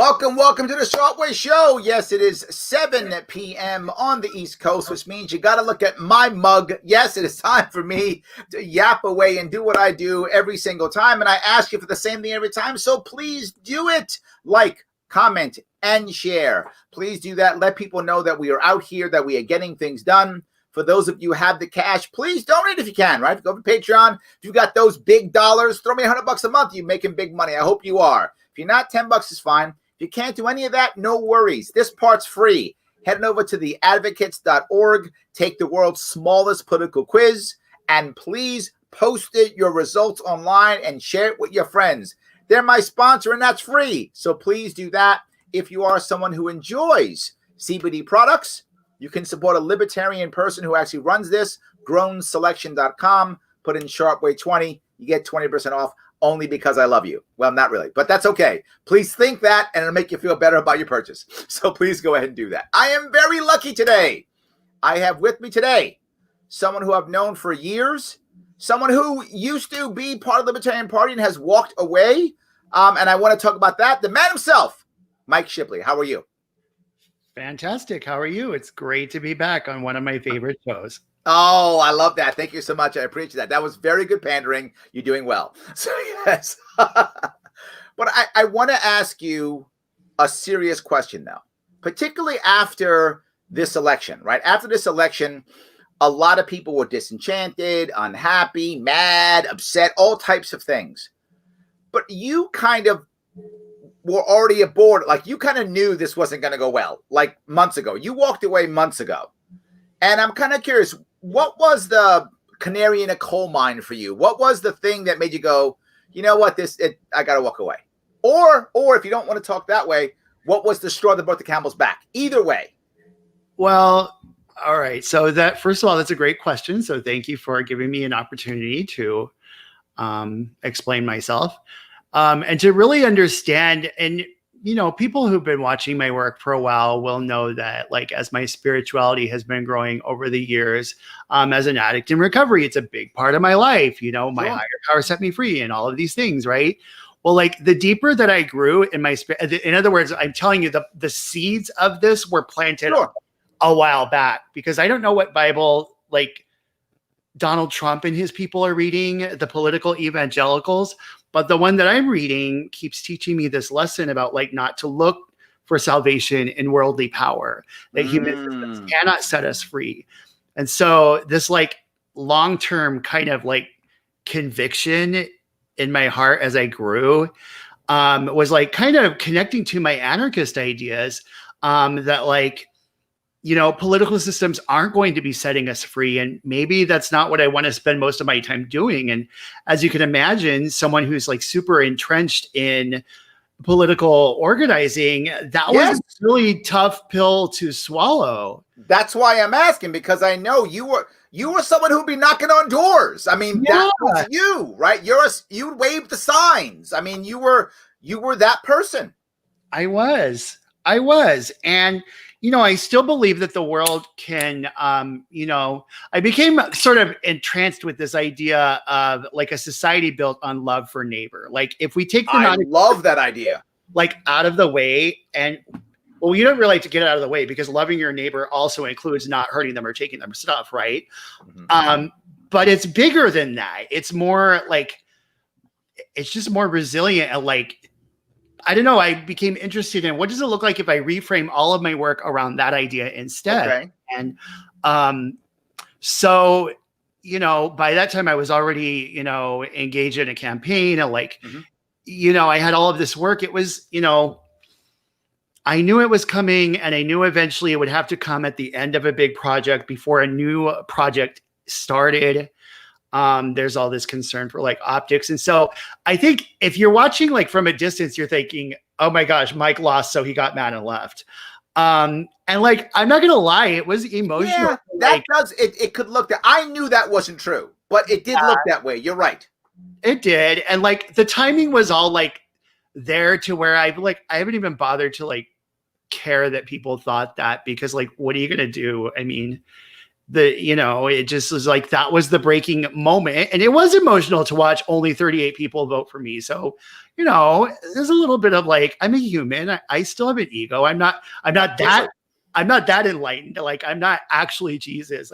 Welcome to the Sharpe Way show. Yes, it is 7 p.m. on the East Coast, which means you got to look at my mug. Yes, it is time for me to yap away and do what I do every single time. And I ask you for the same thing every time. So please do it. Like, comment, and share. Please do that. Let people know that we are out here, that we are getting things done. For those of you who have the cash, please donate if you can, right? Go to Patreon. If you got those big dollars, throw me $100 a month. You're making big money. I hope you are. If you're not, $10 is fine. If you can't do any of that, no worries. This part's free. Head over to the advocates.org. Take the world's smallest political quiz. And please post your results online and share it with your friends. They're my sponsor, and that's free. So please do that. If you are someone who enjoys CBD products, you can support a libertarian person who actually runs this, grownselection.com. Put in Sharpe Way 20. You get 20% off only because I love you. Well, not really, but that's okay. Please think that, and it'll make you feel better about your purchase. So please go ahead and do that. I am very lucky today. I have with me today someone who I've known for years, someone who used to be part of the Libertarian Party and has walked away. And I want to talk about that. The man himself, Mike Shipley. How are you? Fantastic. How are you? It's great to be back on one of my favorite shows. Oh, I love that. Thank you so much. I appreciate that. That was very good pandering. You're doing well. So, yes. But I want to ask you a serious question, though, particularly after this election, right? After this election, a lot of people were disenchanted, unhappy, mad, upset, all types of things. But you kind of were already aboard. Like, you kind of knew this wasn't going to go well, like months ago. You walked away months ago. And I'm kind of curious, what was the canary in a coal mine for you? What was the thing that made you go, you know what, I got to walk away? Or if you don't want to talk that way, what was the straw that brought the camel's back? Either way. Well, all right. So that, first of all, that's a great question. So thank you for giving me an opportunity to explain myself and to really understand. And, you know, people who've been watching my work for a while will know that, like, as my spirituality has been growing over the years, as an addict in recovery, it's a big part of my life. You know, my higher power set me free and all of these things, right? Well, like, the deeper that I grew in my spirit, in other words, I'm telling you, the seeds of this were planted a while back, because I don't know what Bible, like, Donald Trump and his people are reading, the political evangelicals, but the one that I'm reading keeps teaching me this lesson about, like, not to look for salvation in worldly power, that human systems cannot set us free. And so this, like, long-term kind of, like, conviction in my heart as I grew was, like, kind of connecting to my anarchist ideas, that, like, you know, political systems aren't going to be setting us free. And maybe that's not what I want to spend most of my time doing. And as you can imagine, someone who's, like, super entrenched in political organizing, that was a really tough pill to swallow. That's why I'm asking, because I know you were someone who'd be knocking on doors. I mean, that was you, right? You waved the signs. I mean, you were that person. I was. And, you know, I still believe that the world can, you know, I became sort of entranced with this idea of, like, a society built on love for neighbor. Like, if we take I love that idea, like, out of the way, and, well, you don't really like to get it out of the way, because loving your neighbor also includes not hurting them or taking their stuff, right? Mm-hmm. But it's bigger than that. It's more like, it's just more resilient and, like, I don't know. I became interested in, what does it look like if I reframe all of my work around that idea instead? Okay. And so, you know, by that time I was already, you know, engaged in a campaign, and, like, you know, I had all of this work. It was, you know, I knew it was coming, and I knew eventually it would have to come at the end of a big project before a new project started. There's all this concern for, like, optics. And so I think if you're watching, like, from a distance, you're thinking, oh my gosh, Mike lost, so he got mad and left. And, like, I'm not going to lie, it was emotional. Yeah, it could look that. I knew that wasn't true, but it did look that way. You're right. It did. And, like, the timing was all, like, there to where I haven't even bothered to, like, care that people thought that, because, like, what are you going to do? I mean, it just was like, that was the breaking moment. And it was emotional to watch only 38 people vote for me. So, there's a little bit of like, I'm a human. I still have an ego. I'm not that enlightened. Like, I'm not actually Jesus.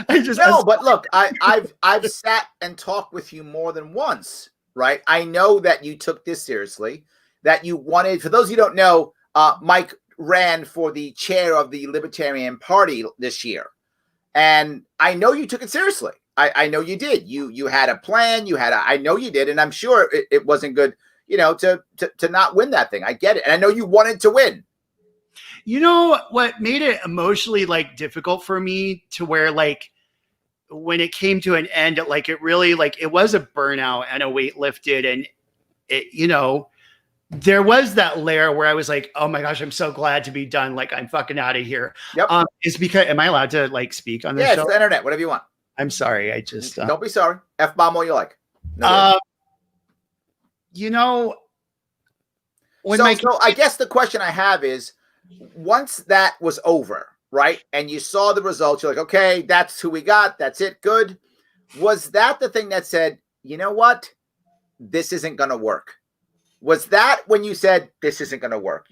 But look, I've sat and talked with you more than once, right? I know that you took this seriously, that you wanted, for those of you who don't know, Mike ran for the chair of the Libertarian Party this year. And I know you took it seriously. I know you did. You had a plan. I know you did. And I'm sure it wasn't good, to not win that thing. I get it. And I know you wanted to win. You know what made it emotionally like difficult for me, to where like when it came to an end, like it really, like it was a burnout and a weight lifted, and it, there was that layer where I was like, oh my gosh, I'm so glad to be done. Like, I'm fucking out of here. Yep. It's because, am I allowed to like speak on this show? Yeah, it's the internet, whatever you want. I'm sorry. I just don't be sorry. F-bomb all you like. So I guess the question I have is, once that was over, right, and you saw the results, you're like, okay, that's who we got. That's it. Good. Was that the thing that said, you know what? This isn't going to work? Was that when you said this isn't going to work,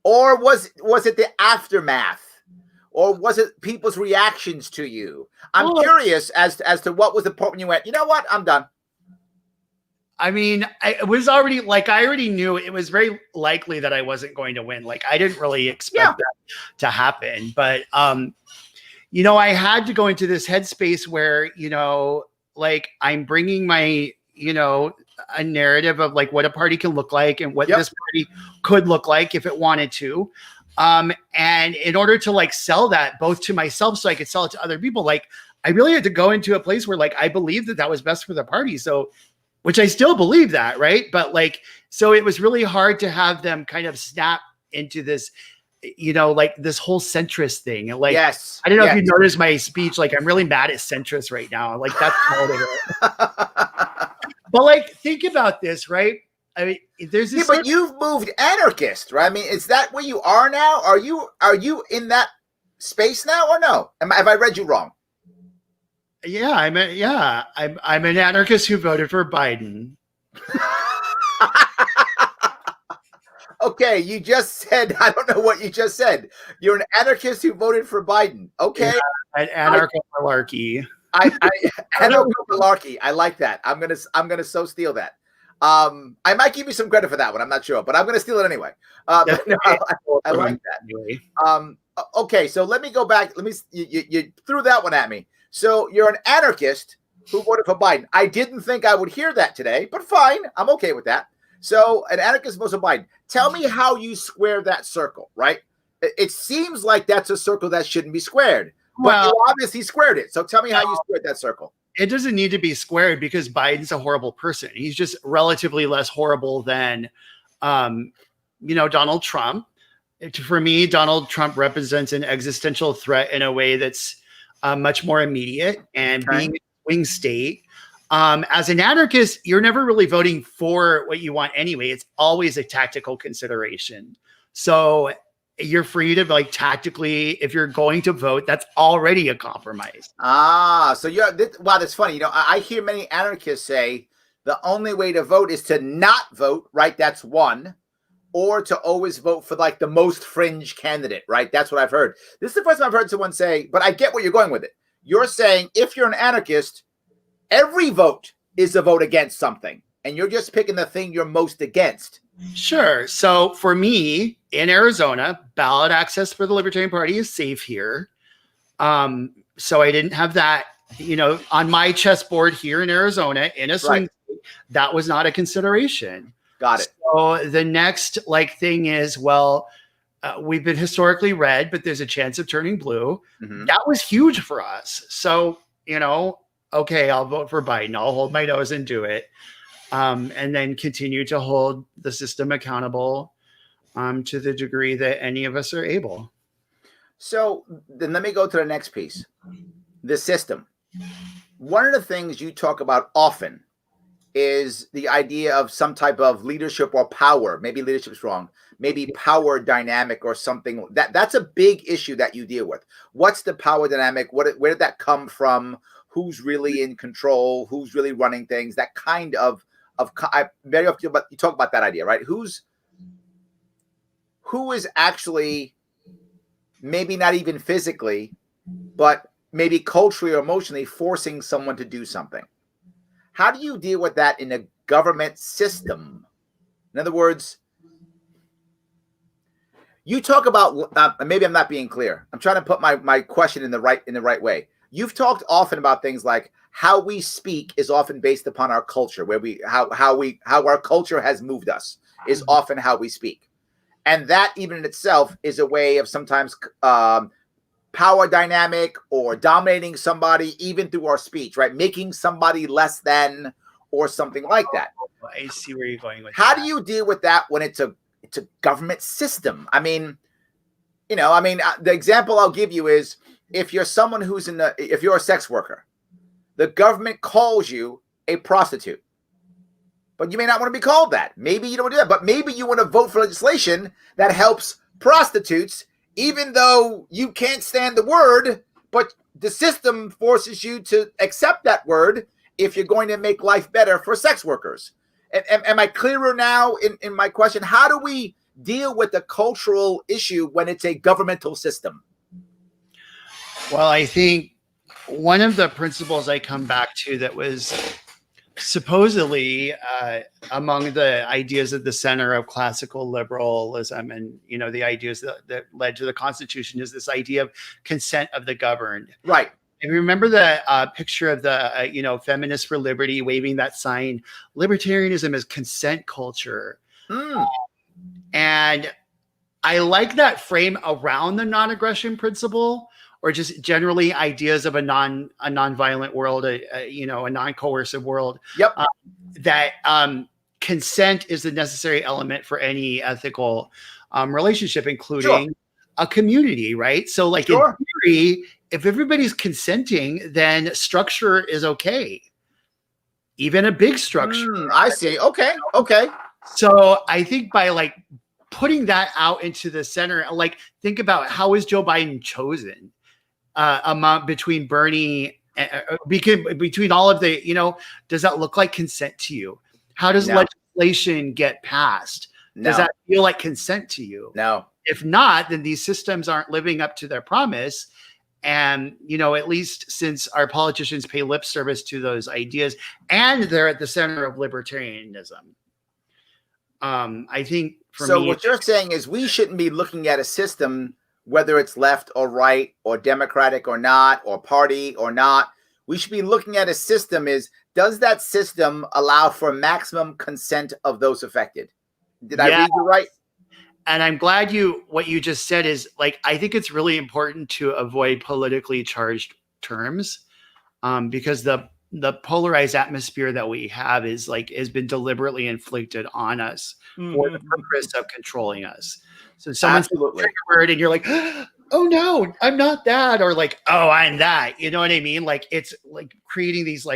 or was it the aftermath, or was it people's reactions to you? I'm curious as to what was the point when you went, you know what? I'm done. I mean, it was already like, I already knew it was very likely that I wasn't going to win. Like, I didn't really expect that to happen, but, I had to go into this headspace where, like I'm bringing my, a narrative of like what a party can look like and what this party could look like if it wanted to. And in order to like sell that both to myself so I could sell it to other people, like I really had to go into a place where like I believed that was best for the party. So, which I still believe that, right? But like, so it was really hard to have them kind of snap into this, like this whole centrist thing. And like, yes. I don't know if you noticed my speech, like I'm really mad at centrists right now. Like that's part of it. But like, think about this, right? I mean, there's this. But you've moved anarchist, right? I mean, is that where you are now? Are you in that space now, or no? Have I read you wrong? Yeah, I'm an anarchist who voted for Biden. Okay, you just said, I don't know what you just said. You're an anarchist who voted for Biden. Okay, an anarcho-malarkey. Anarchy. I like that. I'm gonna so steal that. I might give you some credit for that one. I'm not sure, but I'm gonna steal it anyway. I like that. Anyway. Okay, so let me go back. You threw that one at me. So you're an anarchist who voted for Biden. I didn't think I would hear that today, but fine. I'm okay with that. So an anarchist votes for Biden. Tell me how you square that circle, right? It seems like that's a circle that shouldn't be squared. Well, you obviously squared it. So tell me how you squared that circle. It doesn't need to be squared because Biden's a horrible person. He's just relatively less horrible than, Donald Trump. For me, Donald Trump represents an existential threat in a way that's much more immediate, and being a swing state. As an anarchist, you're never really voting for what you want anyway. It's always a tactical consideration. So you're free to like tactically, if you're going to vote, that's already a compromise. So wow, that's funny. I hear many anarchists say the only way to vote is to not vote, right? That's one. Or to always vote for like the most fringe candidate, right? That's what I've heard. This is the first time I've heard someone say, but I get where you're going with it. You're saying if you're an anarchist, every vote is a vote against something, and you're just picking the thing you're most against. Sure. So for me in Arizona, ballot access for the Libertarian Party is safe here. So I didn't have that, on my chessboard here in Arizona in a swing state, that was not a consideration. Got it. So the next thing is, we've been historically red, but there's a chance of turning blue. Mm-hmm. That was huge for us. So, okay, I'll vote for Biden. I'll hold my nose and do it. And then continue to hold the system accountable to the degree that any of us are able. So then let me go to the next piece. The system. One of the things you talk about often is the idea of some type of leadership or power. Maybe leadership's wrong. Maybe power dynamic or something. That's a big issue that you deal with. What's the power dynamic? Where did that come from? Who's really in control? Who's really running things? That kind of very often, but you talk about that idea, right? Who is actually maybe not even physically, but maybe culturally or emotionally forcing someone to do something? How do you deal with that in a government system? In other words, you talk about maybe I'm not being clear. I'm trying to put my question in the right way. You've talked often about things like how we speak is often based upon our culture, where how our culture has moved us is often how we speak, and that even in itself is a way of sometimes power dynamic or dominating somebody even through our speech, right? Making somebody less than or something like that. I see where you're going with How that. do you deal with that when it's a government system? I mean, the example I'll give you is if you're someone who's if you're a sex worker, the government calls you a prostitute, but you may not want to be called that. Maybe you don't want to do that, but maybe you want to vote for legislation that helps prostitutes, even though you can't stand the word, but the system forces you to accept that word if you're going to make life better for sex workers. Am I clearer now in my question? How do we deal with the cultural issue when it's a governmental system? Well, I think one of the principles I come back to that was supposedly among the ideas at the center of classical liberalism and, the ideas that led to the Constitution is this idea of consent of the governed. Right. And remember the picture of the, Feminists for Liberty waving that sign, libertarianism is consent culture. And I like that frame around the non-aggression principle, or just generally ideas of a non-violent world, a non-coercive world. Yep. That consent is the necessary element for any ethical relationship, including a community, right? So like in theory, if everybody's consenting, then structure is okay. Even a big structure. I see. Okay. So I think by like putting that out into the center, like think about how is Joe Biden chosen? Between Bernie, between all of the, does that look like consent to you? How does legislation get passed? Does that feel like consent to you? No. If not, then these systems aren't living up to their promise. And, at least since our politicians pay lip service to those ideas and they're at the center of libertarianism. I think what you're saying is we shouldn't be looking at a system, whether it's left or right or democratic or not, or party or not. We should be looking at a system does that system allow for maximum consent of those affected? Did I read you right? And I'm glad what you just said is like, I think it's really important to avoid politically charged terms because the polarized atmosphere that we have has been deliberately inflicted on us for the purpose of controlling us. So someone's a word and you're like, oh no, I'm not that. Or like, oh, I'm that. You know what I mean? Like it's like creating these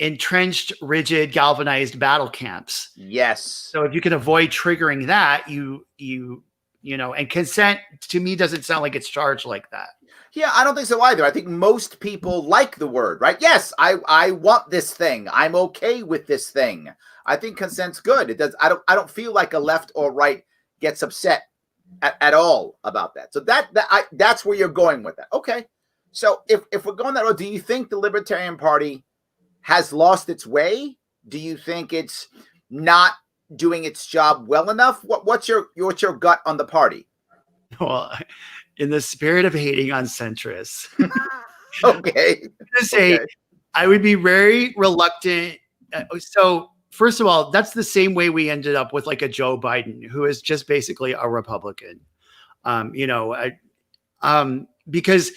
entrenched, rigid, galvanized battle camps. Yes. So if you can avoid triggering that, and consent to me doesn't sound like it's charged like that. Yeah, I don't think so either. I think most people like the word, right? Yes, I want this thing. I'm okay with this thing. I think consent's good. It does. I don't feel like a left or right gets upset at all about that. So that's where you're going with that. Okay. So if we're going that road, do you think the Libertarian Party has lost its way? Do you think it's not doing its job well enough? What's your gut on the party? Well, in the spirit of hating on centrists, okay, I would be very reluctant. So first of all, that's the same way we ended up with like a Joe Biden, who is just basically a Republican. Because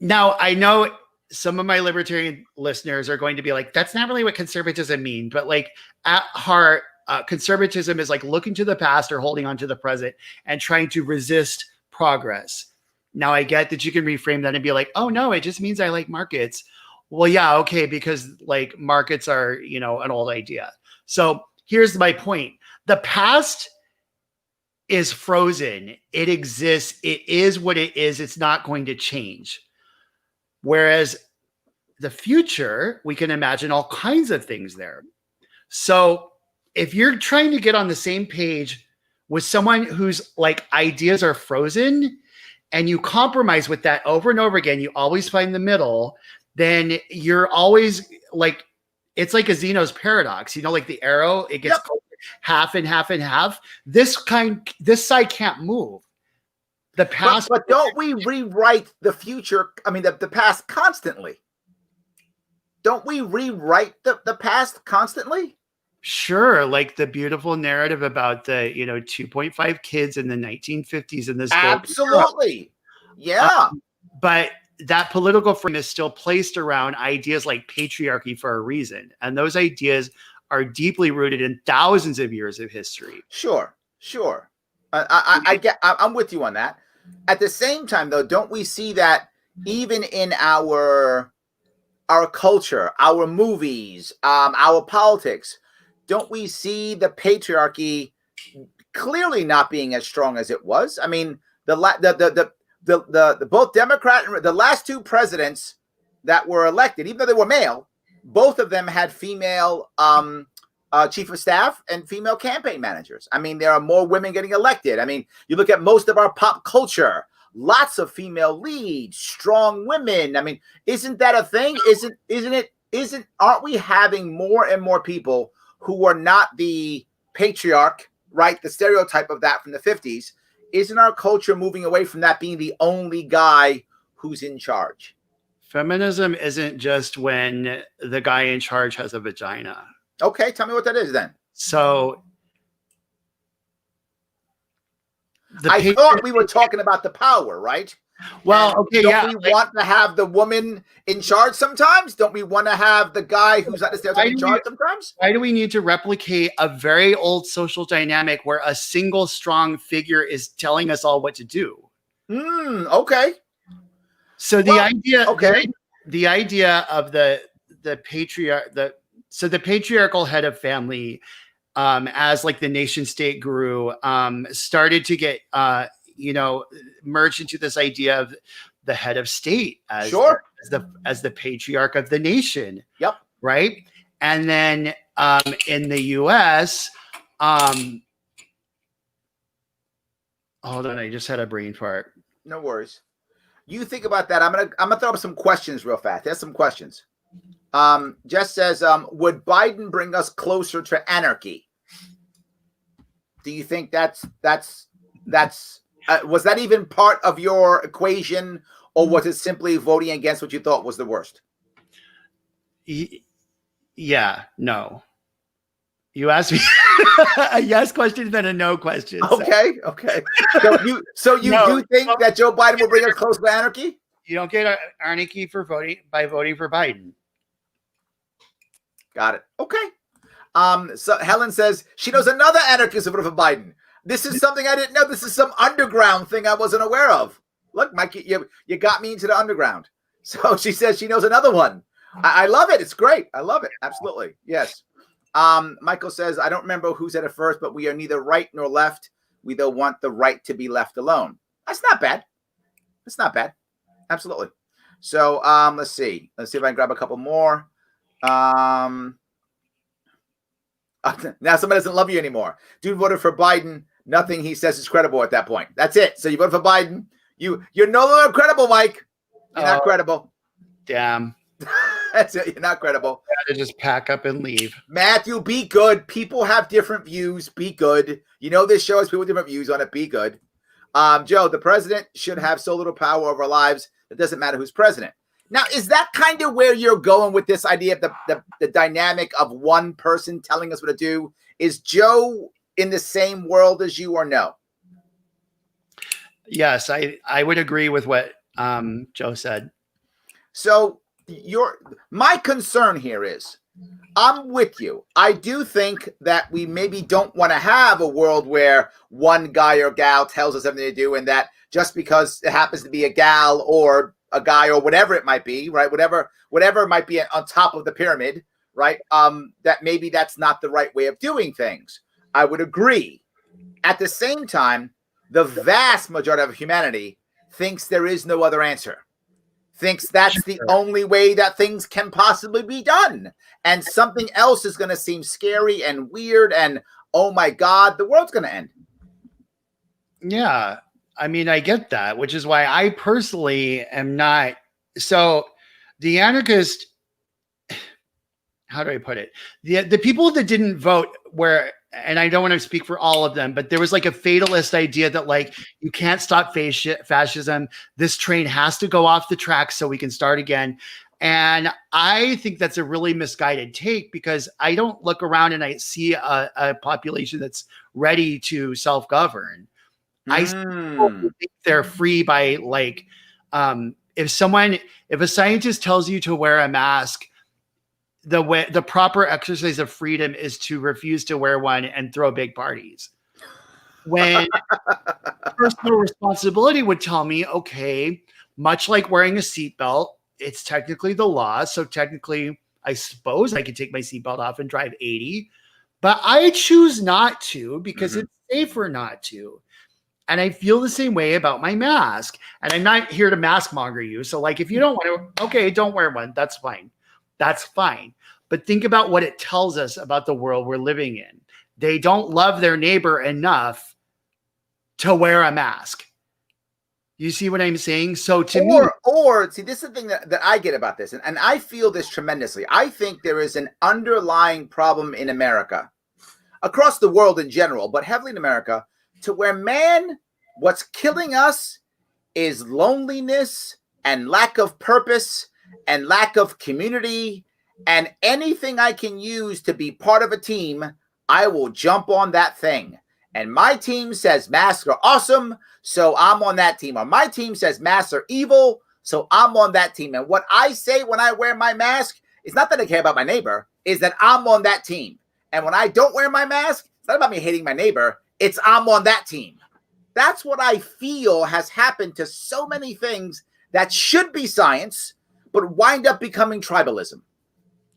now I know some of my libertarian listeners are going to be like, that's not really what conservatism means. But like at heart, conservatism is like looking to the past or holding on to the present and trying to resist progress. Now I get that you can reframe that and be like, oh no, it just means I like markets. Well, yeah, okay, because like markets are, you know, an old idea. So here's my point. The past is frozen. It exists. It is what it is. It's not going to change. Whereas the future, we can imagine all kinds of things there. So if you're trying to get on the same page with someone whose like ideas are frozen and you compromise with that over and over again, you always find the middle, then you're always like, it's like a Zeno's paradox, you know, like the arrow, it gets half and half and half. This side can't move. The past. But don't we rewrite the future? I mean, the past constantly. Don't we rewrite the past constantly? Sure, like the beautiful narrative about the 2.5 kids in the 1950s in this. Absolutely, yeah. But that political frame is still placed around ideas like patriarchy for a reason, and those ideas are deeply rooted in thousands of years of history. Sure. I'm with you on that. At the same time, though, don't we see that even in our culture, our movies, our politics, don't we see the patriarchy clearly not being as strong as it was? I mean, the both Democrat and the last two presidents that were elected, even though they were male, both of them had female chief of staff and female campaign managers. I mean, there are more women getting elected. I mean, you look at most of our pop culture, lots of female leads, strong women. I mean, isn't that a thing? Aren't we having more and more people who are not the patriarch, right? The stereotype of that from the 50s. Isn't our culture moving away from that being the only guy who's in charge? Feminism isn't just when the guy in charge has a vagina. Okay, tell me what that is then. So I thought we were talking about the power, right? Well, okay, don't we want to have the woman in charge sometimes? Don't we want to have the guy who's not necessarily in charge sometimes? Why do we need to replicate a very old social dynamic where a single strong figure is telling us all what to do? Okay. So the idea of the patriarchal head of family, as like the nation state grew, started to get merged into this idea of the head of state as the patriarch of the nation. Yep. Right. And then in the US, hold on, I just had a brain fart. No worries. You think about that. I'm gonna throw up some questions real fast. There's some questions. Jess says, would Biden bring us closer to anarchy? Do you think that's was that even part of your equation, or was it simply voting against what you thought was the worst? Yeah, no. You asked me a yes question, then a no question. Okay. So you do think that Joe Biden will bring us closer to anarchy? You don't get anarchy by voting for Biden. Got it. Okay. So Helen says she knows another anarchist who voted for Biden. This is something I didn't know. This is some underground thing I wasn't aware of. Look, Mike, you got me into the underground. So she says she knows another one. I love it. It's great. I love it. Absolutely. Yes. Michael says, I don't remember who said it first, but we are neither right nor left. We don't want the right to be left alone. That's not bad. That's not bad. Absolutely. So let's see. Let's see if I can grab a couple more. Now somebody doesn't love you anymore. Dude voted for Biden. Nothing he says is credible at that point. That's it. So you voted for Biden. You're no longer credible, Mike. You're not credible. Damn. That's it. You're not credible. To just pack up and leave. Matthew, be good. People have different views. Be good. You know this show has people with different views on it. Be good. Joe, the president should have so little power over our lives. It doesn't matter who's president. Now, is that kind of where you're going with this idea of the dynamic of one person telling us what to do? Is Joe in the same world as you or no? Yes, I would agree with what Joe said. So my concern here is I'm with you. I do think that we maybe don't want to have a world where one guy or gal tells us something to do, and that just because it happens to be a gal or a guy or whatever it might be, right? Whatever might be on top of the pyramid, right? That maybe that's not the right way of doing things. I would agree. At the same time, the vast majority of humanity thinks there is no other answer, thinks that's the only way that things can possibly be done. And something else is going to seem scary and weird. And oh my God, the world's going to end. Yeah. I mean, I get that, which is why I personally am not. So the anarchist, how do I put it? The people that didn't vote were, and I don't want to speak for all of them, but there was like a fatalist idea that like, you can't stop fascism. This train has to go off the track so we can start again. And I think that's a really misguided take, because I don't look around and I see a population that's ready to self-govern. I think they're free by like, if a scientist tells you to wear a mask, the proper exercise of freedom is to refuse to wear one and throw big parties. When personal responsibility would tell me, okay, much like wearing a seatbelt, it's technically the law. So technically, I suppose I could take my seatbelt off and drive 80, but I choose not to because it's safer not to. And I feel the same way about my mask. And I'm not here to mask monger you. So like, if you don't want to, okay, don't wear one. That's fine. That's fine. But think about what it tells us about the world we're living in. They don't love their neighbor enough to wear a mask. You see what I'm saying? So to me, see, this is the thing that I get about this, and I feel this tremendously. I think there is an underlying problem in America, across the world in general, but heavily in America, to where, man, what's killing us is loneliness and lack of purpose and lack of community, and anything I can use to be part of a team, I will jump on that thing. And my team says masks are awesome, so I'm on that team. Or my team says masks are evil, so I'm on that team. And what I say when I wear my mask is not that I care about my neighbor, is that I'm on that team. And when I don't wear my mask, it's not about me hating my neighbor, it's I'm on that team. That's what I feel has happened to so many things that should be science, but wind up becoming tribalism.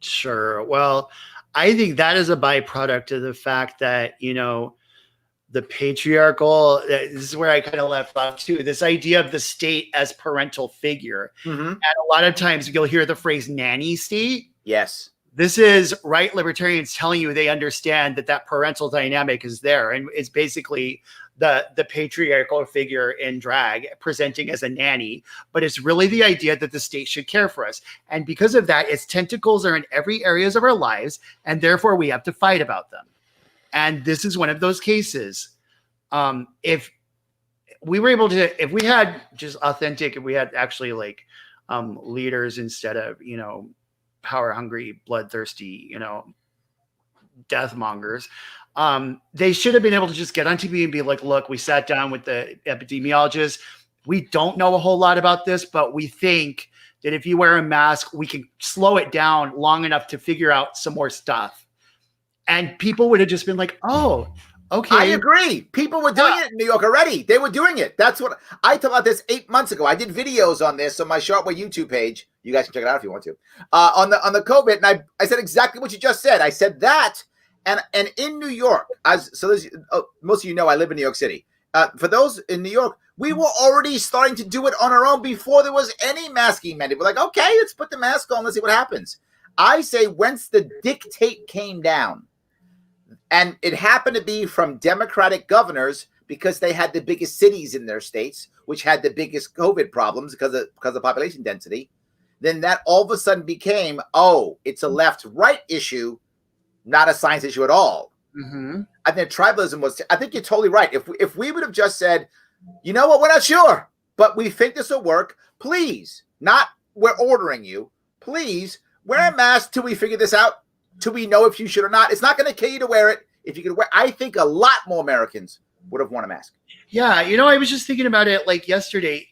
Sure. Well, I think that is a byproduct of the fact that, you know, the patriarchal, this is where I kind of left off too, this idea of the state as parental figure. And a lot of times you'll hear the phrase nanny state. Yes. This is right libertarians telling you they understand that parental dynamic is there. And it's basically the patriarchal figure in drag presenting as a nanny, but it's really the idea that the state should care for us. And because of that, its tentacles are in every areas of our lives, and therefore we have to fight about them. And this is one of those cases. If we were able to, if we had just authentic, if we had actually like leaders instead of, you know, power hungry, bloodthirsty, you know, death mongers, they should have been able to just get on TV and be like, look, we sat down with the epidemiologists. We don't know a whole lot about this, but we think that if you wear a mask, we can slow it down long enough to figure out some more stuff. And people would have just been like, oh, okay. I agree. People were doing it in New York already. They were doing it. That's what I talked about this 8 months ago. I did videos on this on my Sharpe Way YouTube page. You guys can check it out if you want to. On the COVID, and I said exactly what you just said. I said that, and in New York, most of you know I live in New York City. For those in New York, we were already starting to do it on our own before there was any masking mandate. We're like, okay, let's put the mask on. Let's see what happens. I say once the dictate came down, and it happened to be from Democratic governors because they had the biggest cities in their states, which had the biggest COVID problems because of population density, then that all of a sudden became, oh, it's a left-right issue, not a science issue at all. I think tribalism was, I think you're totally right. If we would have just said, you know what, we're not sure, but we think this will work, please, not we're ordering you, please wear a mask till we figure this out, till we know if you should or not. It's not going to kill you to wear it. If you could wear, I think a lot more Americans would have worn a mask. Yeah, you know, I was just thinking about it like yesterday.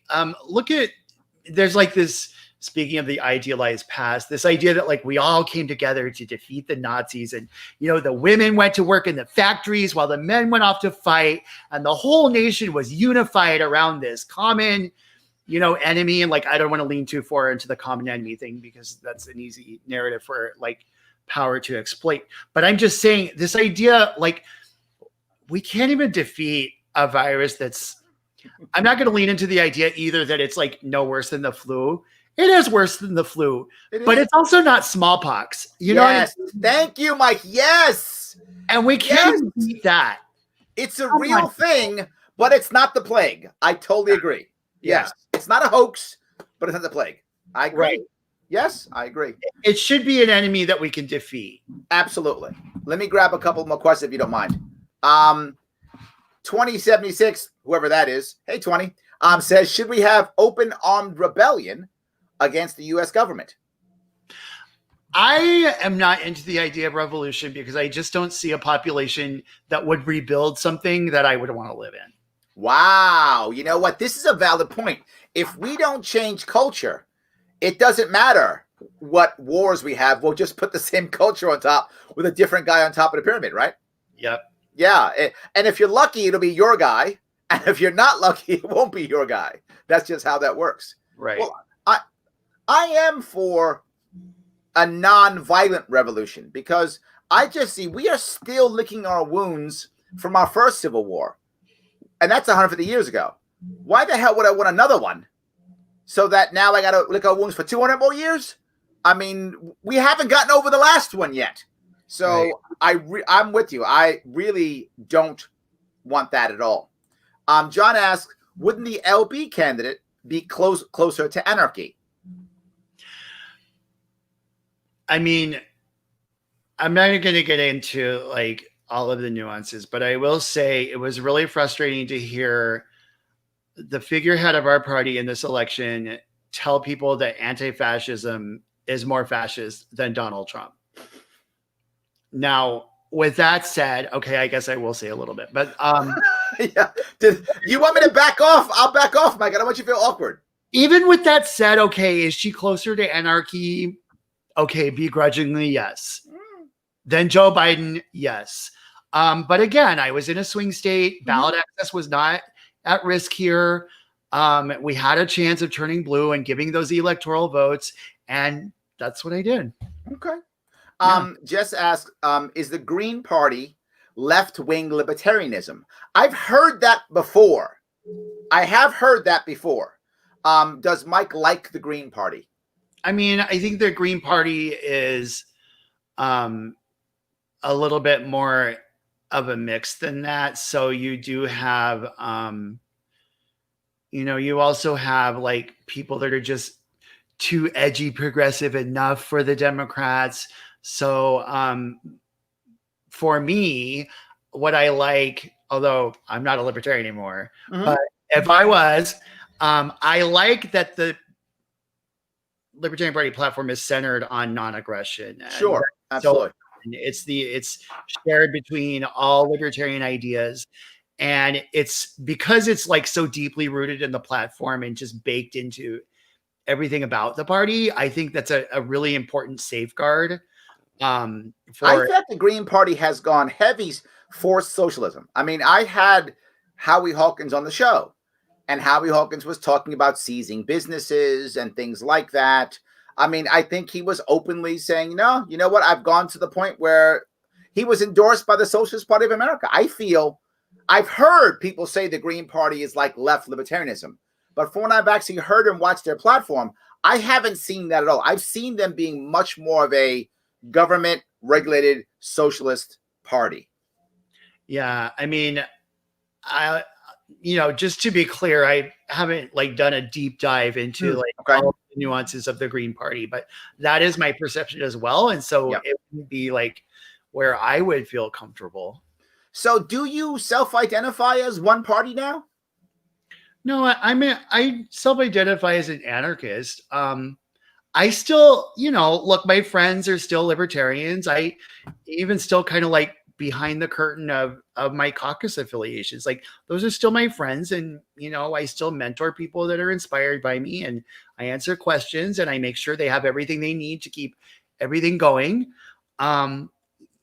Look at, there's like this, speaking of the idealized past, this idea that like we all came together to defeat the Nazis, and, you know, the women went to work in the factories while the men went off to fight, and the whole nation was unified around this common, enemy. And like, I don't want to lean too far into the common enemy thing because that's an easy narrative for like power to exploit. But I'm just saying this idea, like, we can't even defeat a virus that's, I'm not going to lean into the idea either that it's like no worse than the flu. It is worse than the flu, but it's also not smallpox. You know what I mean? Thank you, Mike. Yes. And we can't beat that. It's a real thing, but it's not the plague. I totally agree. Yes. It's not a hoax, but it's not the plague. I agree. Right. Yes, I agree. It should be an enemy that we can defeat. Absolutely. Let me grab a couple more questions if you don't mind. 2076, whoever that is, hey 20, says, should we have open armed rebellion against the U.S. government? I am not into the idea of revolution because I just don't see a population that would rebuild something that I would want to live in. Wow. You know what? This is a valid point. If we don't change culture, it doesn't matter what wars we have. We'll just put the same culture on top with a different guy on top of the pyramid, right? Yep. Yeah. And if you're lucky, it'll be your guy. And if you're not lucky, it won't be your guy. That's just how that works. Right. Well, I am for a non-violent revolution because I just see we are still licking our wounds from our first Civil War. And that's 150 years ago. Why the hell would I want another one? So that now I got to lick our wounds for 200 more years? I mean, we haven't gotten over the last one yet. So right. I'm with you. I really don't want that at all. John asks, wouldn't the LB candidate be closer to anarchy? I mean, I'm not going to get into like all of the nuances, but I will say it was really frustrating to hear the figurehead of our party in this election tell people that anti-fascism is more fascist than Donald Trump. Now, with that said, okay, I guess I will say a little bit, but yeah. You want me to back off? I'll back off, Mike. I don't want you to feel awkward. Even with that said, okay, is she closer to anarchy? Okay, begrudgingly, yes. Then Joe Biden, yes. But again, I was in a swing state. Ballot access was not at risk here. We had a chance of turning blue and giving those electoral votes, and that's what I did. Okay. Jess asked, is the Green Party left-wing libertarianism? I've heard that before. I have heard that before. Does Mike like the Green Party? I mean, I think the Green Party is a little bit more of a mix than that. So you do have, you also have like people that are just too edgy progressive enough for the Democrats. So for me, what I like, although I'm not a libertarian anymore, but if I was, I like that the Libertarian Party platform is centered on non-aggression. Sure, absolutely. So it's shared between all libertarian ideas, and it's because it's like so deeply rooted in the platform and just baked into everything about the party. I think that's a really important safeguard. I think the Green Party has gone heavy for socialism. I mean, I had Howie Hawkins on the show, and Howie Hawkins was talking about seizing businesses and things like that. I mean, I think he was openly saying, no, you know what? I've gone to the point where he was endorsed by the Socialist Party of America. I've heard people say the Green Party is like left libertarianism, but from when I've actually heard and watched their platform, I haven't seen that at all. I've seen them being much more of a government regulated socialist party. Yeah. I mean, just to be clear, I haven't like done a deep dive into all the nuances of the Green Party, but that is my perception as well. And so it would be like where I would feel comfortable. So do you self-identify as one party now? No, I self-identify as an anarchist. I still, look, my friends are still libertarians. I even still kind of like behind the curtain of my caucus affiliations. Like those are still my friends. And, I still mentor people that are inspired by me, and I answer questions and I make sure they have everything they need to keep everything going.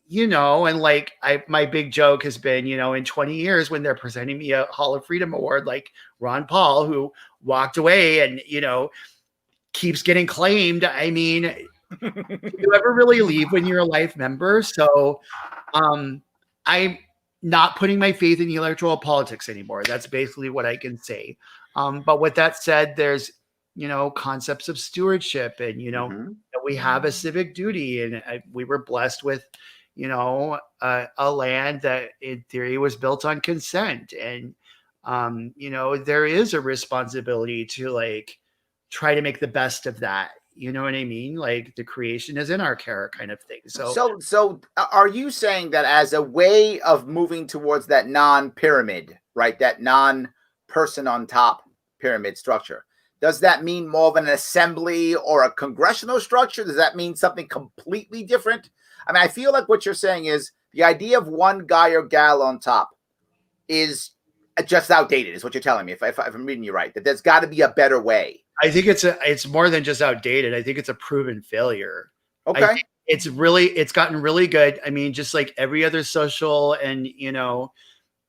you know, and like my big joke has been, you know, in 20 years when they're presenting me a Hall of Freedom Award, like Ron Paul, who walked away and, you know, keeps getting claimed. I mean, do you ever really leave when you're a life member? So I'm not putting my faith in the electoral politics anymore. That's basically what I can say. But with that said, there's, you know, concepts of stewardship and, you know, that we have a civic duty, and we were blessed with, you know, a land that in theory was built on consent. And, you know, there is a responsibility to like try to make the best of that. You know what I mean? Like the creation is in our care kind of thing. So are you saying that as a way of moving towards that non-pyramid, right? That non-person on top pyramid structure, does that mean more of an assembly or a congressional structure? Does that mean something completely different? I mean, I feel like what you're saying is the idea of one guy or gal on top is just outdated, is what you're telling me, if I'm reading you right, that there's got to be a better way. I think it's more than just outdated. I think it's a proven failure. Okay. It's gotten really good. I mean, just like every other social and, you know,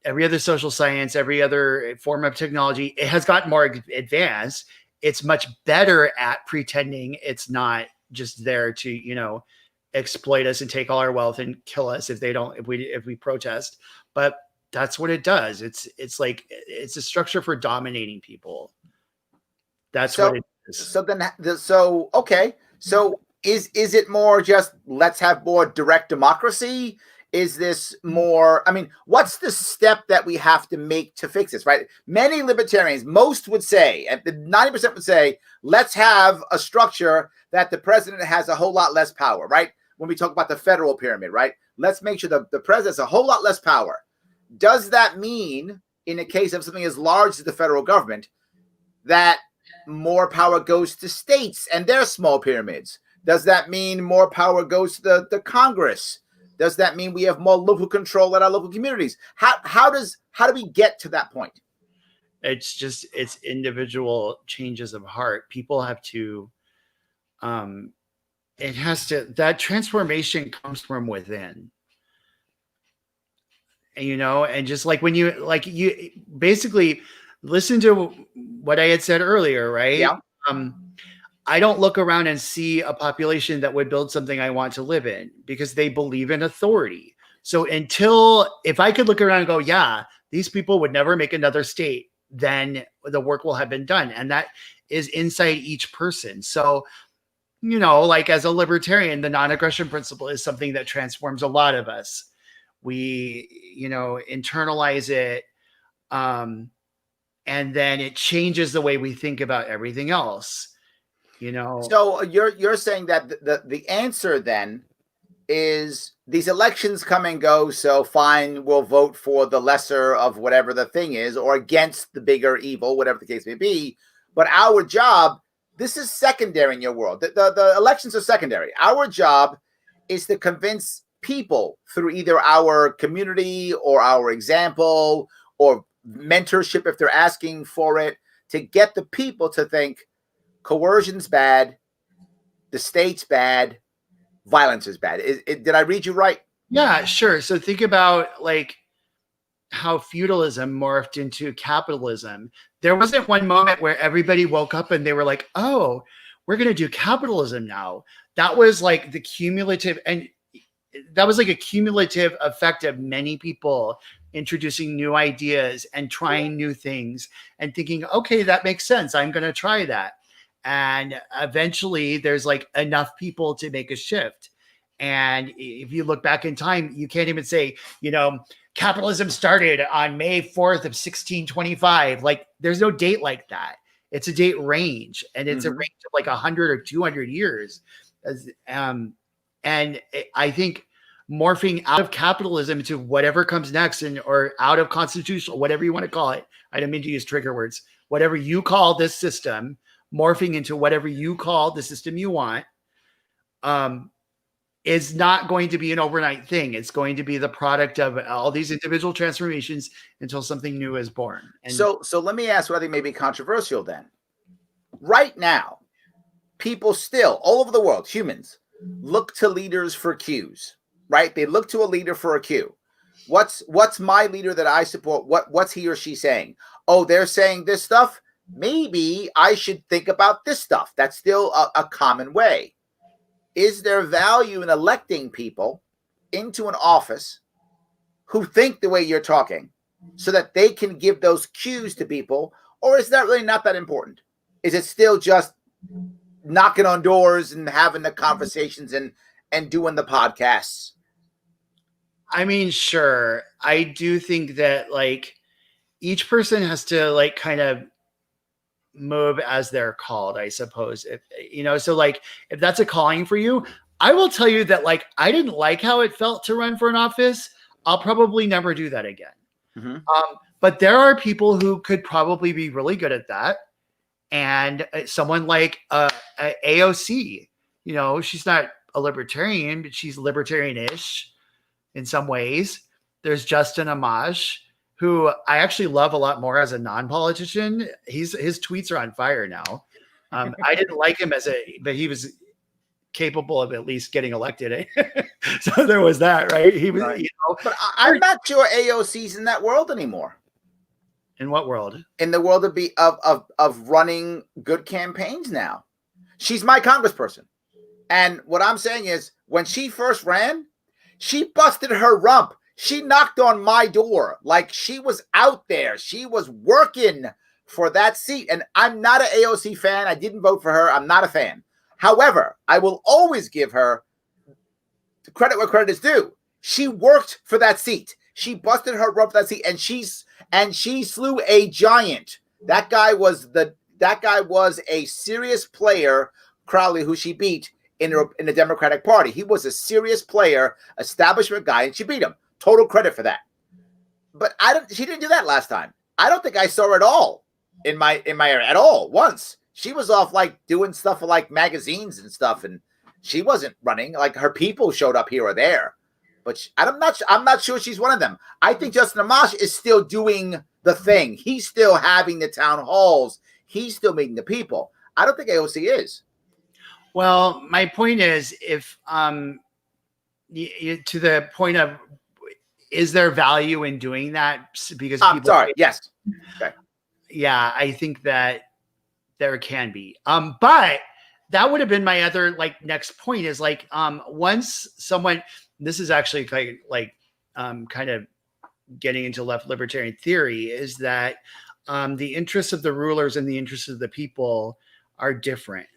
every other social science, every other form of technology, it has gotten more advanced. It's much better at pretending it's not just there to, you know, exploit us and take all our wealth and kill us if we protest. But that's what it does. It's like, it's a structure for dominating people. That's what it is. So is it more just let's have more direct democracy? Is this more, I mean, what's the step that we have to make to fix this, right? Many libertarians, most would say, and 90% would say, let's have a structure that the president has a whole lot less power, right? When we talk about the federal pyramid, right? Let's make sure the president has a whole lot less power. Does that mean, in the case of something as large as the federal government, that more power goes to states and their small pyramids? Does that mean more power goes to the Congress? Does that mean we have more local control at our local communities? How do we get to that point? It's individual changes of heart. People have to, that transformation comes from within. And, you know, and just like when you basically listen to what I had said earlier, right? Yeah. I don't look around and see a population that would build something I want to live in because they believe in authority. So if I could look around and go, yeah, these people would never make another state, then the work will have been done. And that is inside each person. So, you know, like as a libertarian, the non-aggression principle is something that transforms a lot of us. We, you know, internalize it. And then it changes the way we think about everything else. You know, so you're saying that the answer then is these elections come and go, so fine, we'll vote for the lesser of whatever the thing is, or against the bigger evil, whatever the case may be. But our job, this is secondary in your world. The elections are secondary. Our job is to convince people through either our community or our example or mentorship if they're asking for it, to get the people to think coercion's bad, the state's bad, violence is bad. Did I read you right? Yeah, sure. So think about like how feudalism morphed into capitalism. There wasn't one moment where everybody woke up and they were like, oh, we're going to do capitalism now. That was like the cumulative, and that was like a cumulative effect of many people introducing new ideas and trying new things and thinking, okay, that makes sense. I'm going to try that. And eventually there's like enough people to make a shift. And if you look back in time, you can't even say, you know, capitalism started on May 4th of 1625. Like there's no date like that. It's a date range, and it's a range of like 100 or 200 years. And I think morphing out of capitalism to whatever comes next, or out of constitutional, whatever you want to call it. I don't mean to use trigger words. Whatever you call this system, morphing into whatever you call the system you want, is not going to be an overnight thing. It's going to be the product of all these individual transformations until something new is born. And so let me ask what I think may be controversial then. Right now, people still, all over the world, humans, look to leaders for cues. right? They look to a leader for a cue. What's my leader that I support? What's he or she saying? Oh, they're saying this stuff. Maybe I should think about this stuff. That's still a common way. Is there value in electing people into an office who think the way you're talking so that they can give those cues to people? Or is that really not that important? Is it still just knocking on doors and having the conversations and doing the podcasts? I mean, sure. I do think that like each person has to like kind of move as they're called, I suppose. If you know, so like if that's a calling for you, I will tell you that like I didn't like how it felt to run for an office. I'll probably never do that again. Mm-hmm. But there are people who could probably be really good at that. And someone like AOC, you know, she's not a libertarian, but she's libertarian-ish in some ways. There's Justin Amash, who I actually love a lot more as a non-politician. His tweets are on fire now. I didn't like him but he was capable of at least getting elected. So there was that, right? He was, right. You know. But I'm not sure AOC's in that world anymore. In what world? In the world of running good campaigns now. She's my congressperson. And what I'm saying is when she first ran, she busted her rump. She knocked on my door. Like she was out there. She was working for that seat. And I'm not an AOC fan. I didn't vote for her. I'm not a fan. However, I will always give her credit where credit is due. She worked for that seat. She busted her rump for that seat, and she slew a giant. That guy was a serious player, Crowley, who she beat in the Democratic Party. He was a serious player, establishment guy, and she beat him. Total credit for that. But she didn't do that last time. I don't think I saw her at all in my area at all once. She was off like doing stuff for like magazines and stuff, and she wasn't running. Like her people showed up here or there. But I'm not sure she's one of them. I think Justin Amash is still doing the thing. He's still having the town halls. He's still meeting the people. I don't think AOC is. Well, my point is, if to the point of, is there value in doing that? Because I'm sorry. Yes. Okay. Yeah, I think that there can be. But that would have been my other like next point is like once someone. This is actually kind of getting into left libertarian theory is that the interests of the rulers and the interests of the people are different.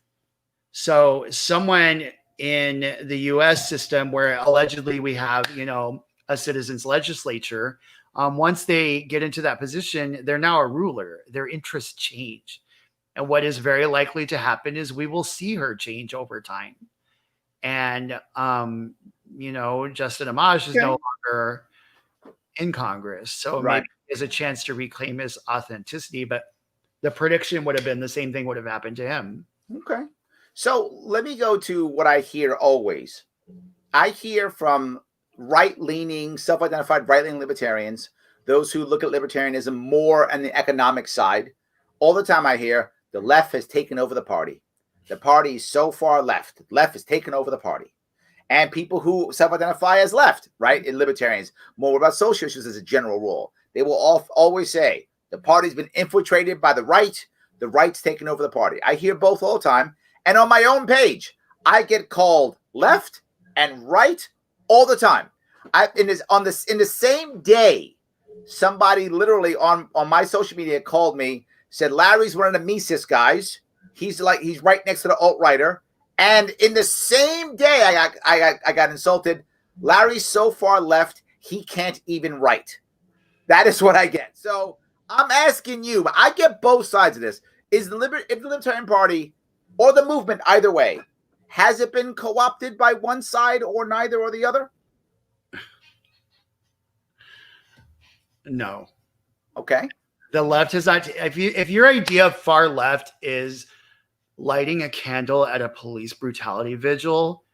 So someone in the US system where allegedly we have, you know, a citizens legislature, once they get into that position, they're now a ruler. Their interests change. And what is very likely to happen is we will see her change over time. And you know, Justin Amash is no longer in Congress. So maybe there's a chance to reclaim his authenticity, but the prediction would have been the same thing would have happened to him. Okay. So let me go to what I hear always. I hear from right-leaning, self-identified right-leaning libertarians, those who look at libertarianism more on the economic side. All the time I hear the left has taken over the party. The party is so far left. The left has taken over the party. And people who self-identify as left, right, in libertarians, more about social issues as a general rule, they will always say the party's been infiltrated by the right's taken over the party. I hear both all the time. And on my own page, I get called left and right all the time. In the same day, somebody literally on my social media called me, said Larry's one of the Mises guys. He's right next to the alt-righter. And in the same day, I got insulted. Larry's so far left, he can't even write. That is what I get. So I'm asking you, I get both sides of this. If the Libertarian Party or the movement, either way, has it been co-opted by one side or neither or the other? No. Okay. The left has not. If your idea of far left is lighting a candle at a police brutality vigil,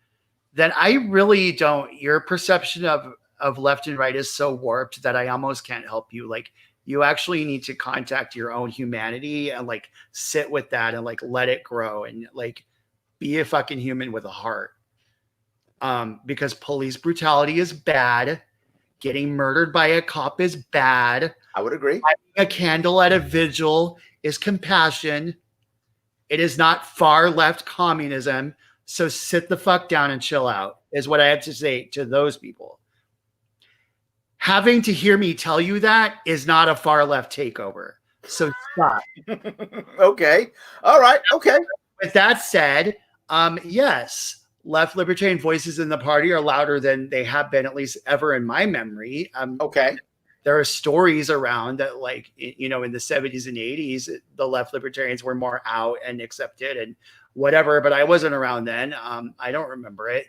then I really don't. Your perception of left and right is so warped that I almost can't help you. Like you actually need to contact your own humanity and like sit with that and like let it grow and like be a fucking human with a heart. because police brutality is bad. Getting murdered by a cop is bad. I would agree. Lighting a candle at a vigil is compassion. It is not far left communism. So sit the fuck down and chill out, is what I have to say to those people. Having to hear me tell you that is not a far left takeover. So stop. Okay. All right. Okay. With that said, yes, left libertarian voices in the party are louder than they have been, at least ever in my memory. Okay. There are stories around that, like, in the 70s and 80s, the left libertarians were more out and accepted and whatever, but I wasn't around then. I don't remember it.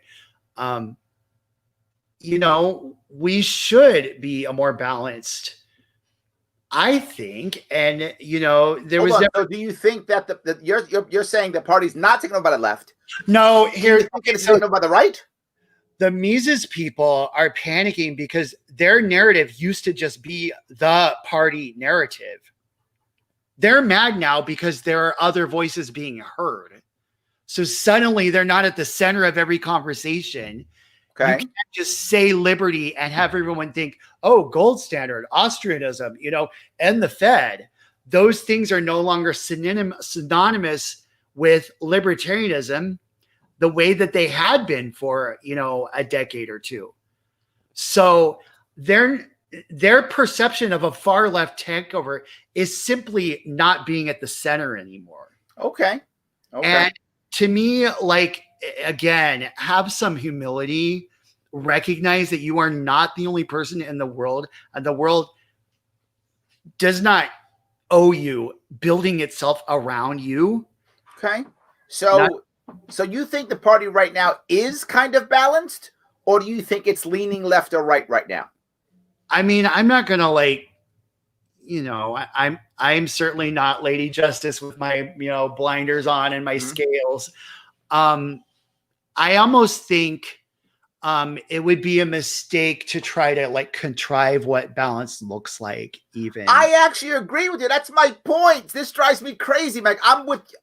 We should be a more balanced, I think. And, there was. So do you think that you're saying the party's not taken over by the left? No, here. It's taken over by the right? The Mises people are panicking because their narrative used to just be the party narrative. They're mad now because there are other voices being heard. So suddenly they're not at the center of every conversation. Okay. You can't just say liberty and have everyone think, oh, gold standard, Austrianism, and the Fed. Those things are no longer synonymous with libertarianism the way that they had been for, a decade or two. So their perception of a far left takeover is simply not being at the center anymore. Okay. And to me, like, again, have some humility, recognize that you are not the only person in the world, and the world does not owe you building itself around you. Okay. So you think the party right now is kind of balanced, or do you think it's leaning left or right now? I mean, I'm not going to I'm certainly not Lady Justice with my, blinders on and my scales. I almost think it would be a mistake to try to contrive what balance looks like even. I actually agree with you. That's my point. This drives me crazy, Mike.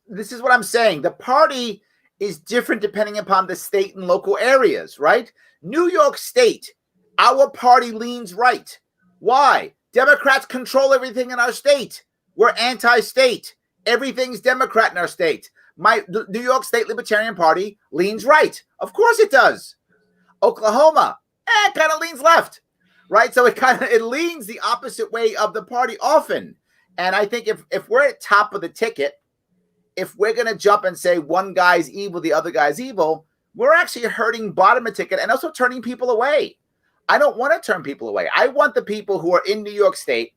This is what I'm saying. The party is different depending upon the state and local areas, right? New York State, our party leans right. Why? Democrats control everything in our state. We're anti-state. Everything's Democrat in our state. The New York State Libertarian Party leans right. Of course it does. Oklahoma, kind of leans left, right? So it leans the opposite way of the party often. And I think if we're at top of the ticket, if we're going to jump and say one guy's evil, the other guy's evil, we're actually hurting bottom of the ticket and also turning people away. I don't want to turn people away. I want the people who are in New York State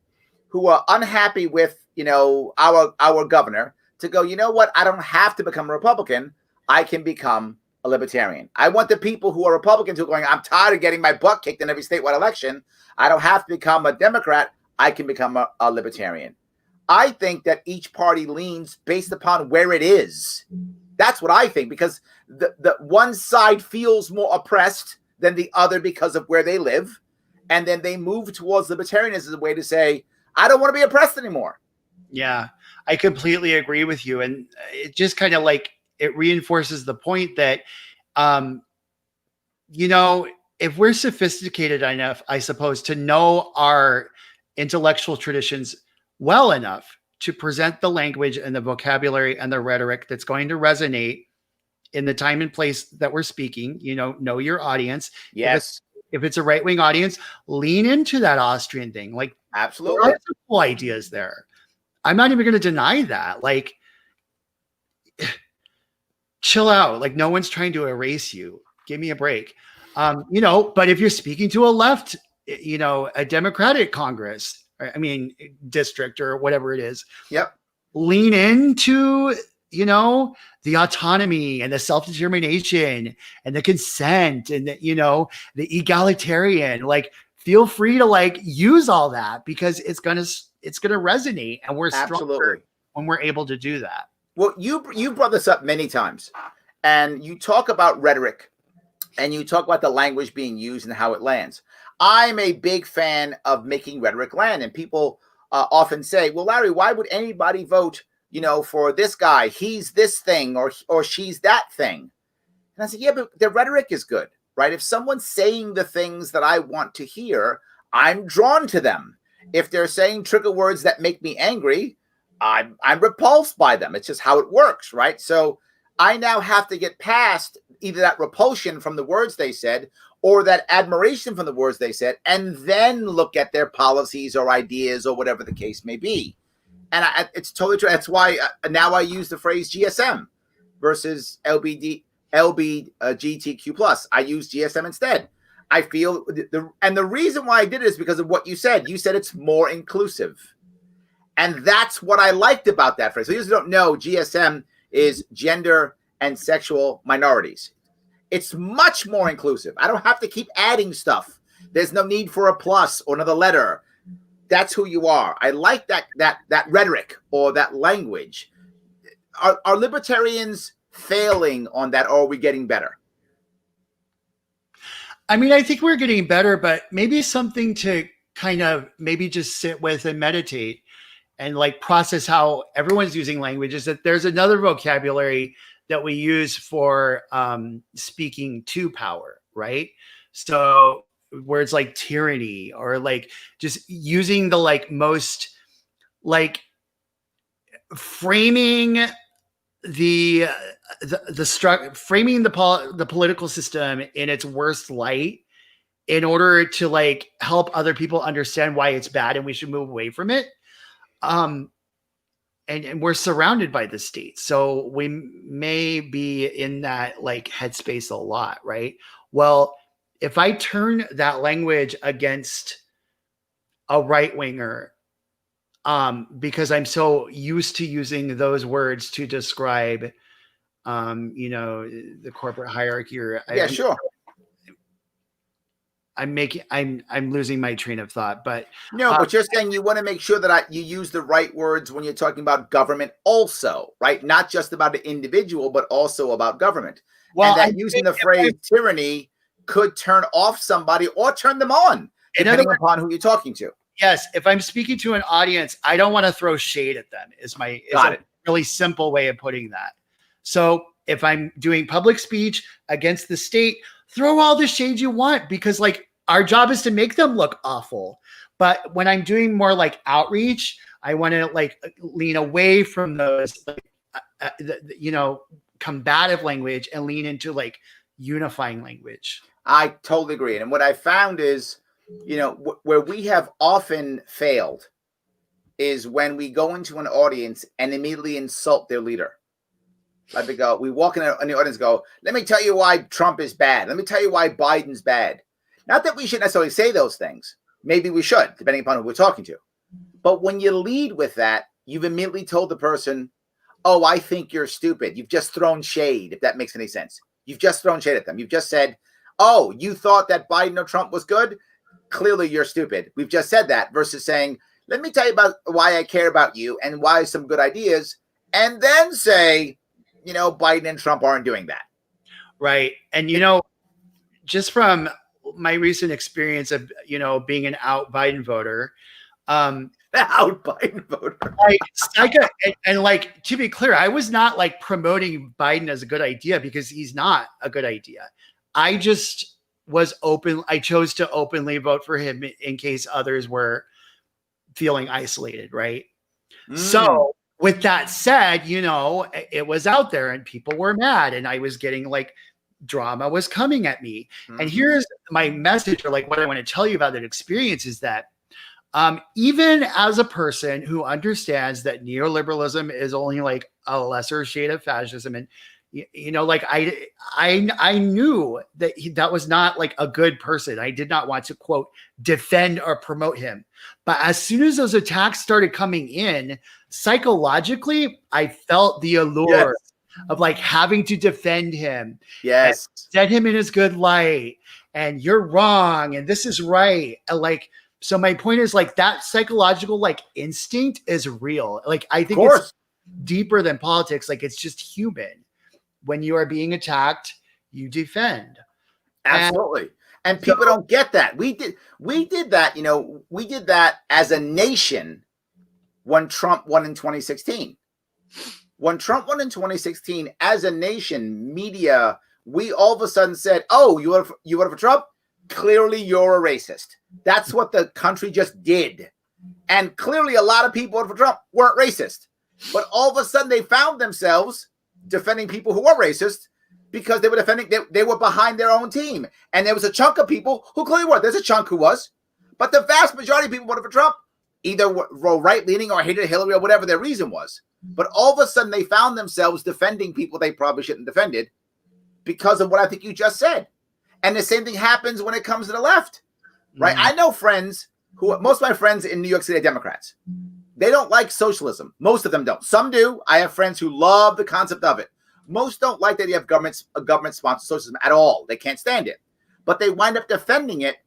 who are unhappy with, our governor to go, you know what? I don't have to become a Republican. I can become a libertarian. I want the people who are Republicans who are going, I'm tired of getting my butt kicked in every statewide election. I don't have to become a Democrat. I can become a libertarian. I think that each party leans based upon where it is. That's what I think, because the one side feels more oppressed than the other because of where they live. And then they move towards libertarianism as a way to say, I don't want to be oppressed anymore. Yeah, I completely agree with you. And it just kind of it reinforces the point that, if we're sophisticated enough, I suppose, to know our intellectual traditions well enough to present the language and the vocabulary and the rhetoric that's going to resonate in the time and place that we're speaking, know your audience. Yes. If it's a right-wing audience, lean into that Austrian thing. Absolutely. There are some cool ideas there. I'm not even going to deny that. Chill out. No one's trying to erase you. Give me a break. But if you're speaking to a left, a Democratic Congress, district or whatever it is. Yep. Lean into, the autonomy and the self-determination and the consent and the egalitarian, feel free to use all that, because it's going to resonate, and we're stronger when we're able to do that. Well, you brought this up many times, and you talk about rhetoric and you talk about the language being used and how it lands. I'm a big fan of making rhetoric land, and people often say, well, Larry, why would anybody vote, for this guy? He's this thing or she's that thing. And I said, yeah, but the rhetoric is good. right? If someone's saying the things that I want to hear, I'm drawn to them. If they're saying trigger words that make me angry, I'm repulsed by them. It's just how it works, right? So I now have to get past either that repulsion from the words they said or that admiration from the words they said, and then look at their policies or ideas or whatever the case may be. And it's totally true. That's why now I use the phrase GSM versus LGBTQ+. I use GSM instead. I feel the reason why I did it is because of what you said. You said it's more inclusive. And that's what I liked about that phrase. So you don't know, GSM is gender and sexual minorities. It's much more inclusive. I don't have to keep adding stuff. There's no need for a plus or another letter. That's who you are. I like that rhetoric or that language. Are libertarians failing on that, or are we getting better? I mean, I think we're getting better, but maybe something to kind of maybe just sit with and meditate and like process how everyone's using language is that there's another vocabulary that we use for speaking to power, right? So words like tyranny or like just using the like most like framing framing the political system in its worst light in order to like help other people understand why it's bad and we should move away from it. And we're surrounded by the state. So we may be in that like headspace a lot, right? Well, if I turn that language against a right winger, because I'm so used to using those words to describe, the corporate hierarchy or Sure. I'm losing my train of thought, but no, but you're saying you want to make sure that you use the right words when you're talking about government also, right? Not just about an individual, but also about government. Well, and that using the phrase tyranny could turn off somebody or turn them on, depending upon who you're talking to. Yes. If I'm speaking to an audience, I don't want to throw shade at them is a really simple way of putting that. So if I'm doing public speech against the state, throw all the shade you want, because like our job is to make them look awful. But when I'm doing more like outreach, I want to like lean away from those, combative language and lean into like unifying language. I totally agree. And what I found is, where we have often failed is when we go into an audience and immediately insult their leader. Like we walk in the audience and go, let me tell you why Trump is bad. Let me tell you why Biden's bad. Not that we should necessarily say those things. Maybe we should, depending upon who we're talking to. But when you lead with that, you've immediately told the person, oh, I think you're stupid. You've just thrown shade, if that makes any sense. You've just thrown shade at them. You've just said, oh, you thought that Biden or Trump was good? Clearly you're stupid. We've just said that versus saying, let me tell you about why I care about you and why some good ideas, and then say, Biden and Trump aren't doing that. Right. And, just from my recent experience of, being an out Biden voter, out Biden voter. and like, to be clear, I was not like promoting Biden as a good idea because he's not a good idea. I just was open. I chose to openly vote for him in case others were feeling isolated. Right. So with that said, it was out there and people were mad and I was getting like drama was coming at me. And here's my message, or like what I want to tell you about that experience is that even as a person who understands that neoliberalism is only like a lesser shade of fascism, and like I knew that that was not like a good person. I did not want to quote defend or promote him. But as soon as those attacks started coming in, psychologically, I felt the allure of like having to defend him. Yes. Set him in his good light. And you're wrong. And this is right. And like, so my point is like that psychological like instinct is real. Like, I think it's deeper than politics. Like it's just human. When you are being attacked, you defend. Absolutely. And people don't get that. We did that, we did that as a nation when Trump won in 2016. When Trump won in 2016, as a nation, media we all of a sudden said, oh, you voted for Trump? Clearly you're a racist. That's what the country just did. And clearly a lot of people voted for Trump weren't racist. But all of a sudden they found themselves defending people who were racist because they were defending, they were behind their own team. And there was a chunk of people who clearly were. There's a chunk who was. But the vast majority of people voted for Trump. Either were right-leaning or hated Hillary or whatever their reason was. But all of a sudden they found themselves defending people they probably shouldn't have defended because of what I think you just said. And the same thing happens when it comes to the left, right? I know friends most of my friends in New York City are Democrats. They don't like socialism. Most of them don't. Some do. I have friends who love the concept of it. Most don't like that you have government-sponsored socialism at all. They can't stand it. But they wind up defending it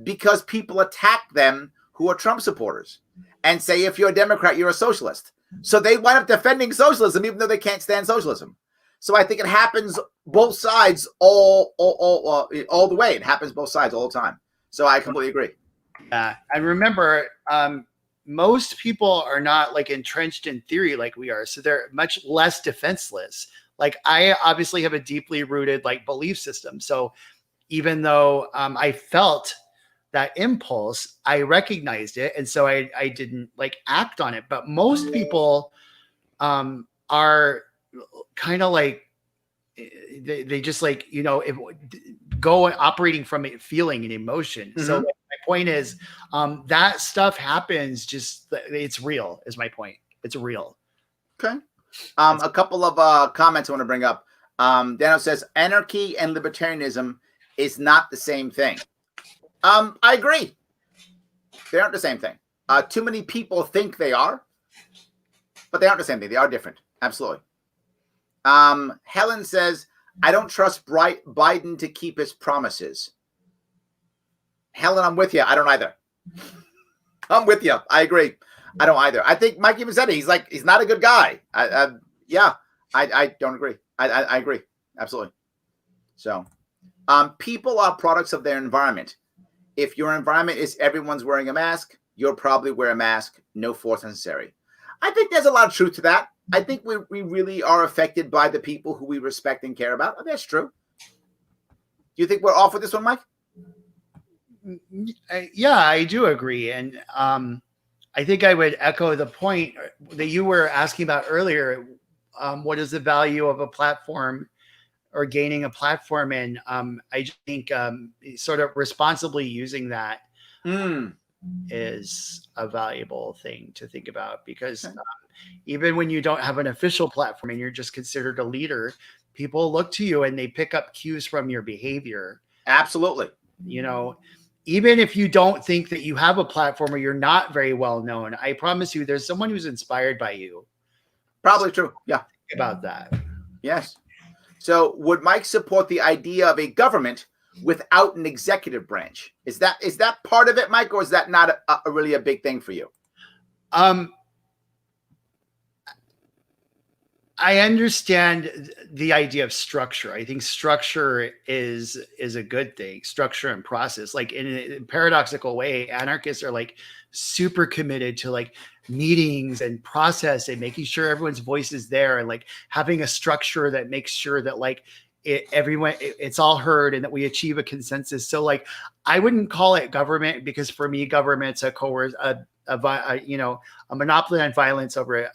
because people attack them who are Trump supporters and say, if you're a Democrat, you're a socialist. So they wind up defending socialism even though they can't stand socialism. So I think it happens both sides all the way. It happens both sides all the time. So I completely agree. Yeah, I remember most people are not like entrenched in theory like we are. So they're much less defenseless. Like I obviously have a deeply rooted like belief system. So even though I felt that impulse, I recognized it. And so I didn't like act on it. But most people are kind of like, they just like, you know, go operating from a feeling and emotion. Mm-hmm. So like, my point is that stuff happens. Just it's real is my point. It's real. Okay. A couple of comments I want to bring up. Dano says anarchy and libertarianism is not the same thing. I agree. They aren't the same thing. Too many people think they are, but they aren't the same thing. They are different. Absolutely. Helen says, I don't trust Biden to keep his promises. Helen, I'm with you. I don't either. I'm with you. I agree. I don't either. I think Mike even said it. He's not a good guy. I don't agree. I agree. Absolutely. So, people are products of their environment. If your environment is everyone's wearing a mask, you'll probably wear a mask. No force necessary. I think there's a lot of truth to that. I think we really are affected by the people who we respect and care about. That's true. Do you think we're off with this one, Mike? Yeah, I do agree. And I think I would echo the point that you were asking about earlier. What is the value of a platform or gaining a platform? And I think sort of responsibly using that is a valuable thing to think about, because even when you don't have an official platform and you're just considered a leader, people look to you and they pick up cues from your behavior. Absolutely. You know, even if you don't think that you have a platform or you're not very well known, I promise you there's someone who's inspired by you. Probably true. Yeah. Think about that. Yes. So would Mike support the idea of a government without an executive branch? Is that part of it, Mike, or is that not a really a big thing for you? I understand the idea of structure. I think structure is a good thing. Structure and process. Like in a paradoxical way, anarchists are like super committed to like meetings and process and making sure everyone's voice is there and like having a structure that makes sure that like it's all heard and that we achieve a consensus. So like I wouldn't call it government, because for me, government's a monopoly on violence over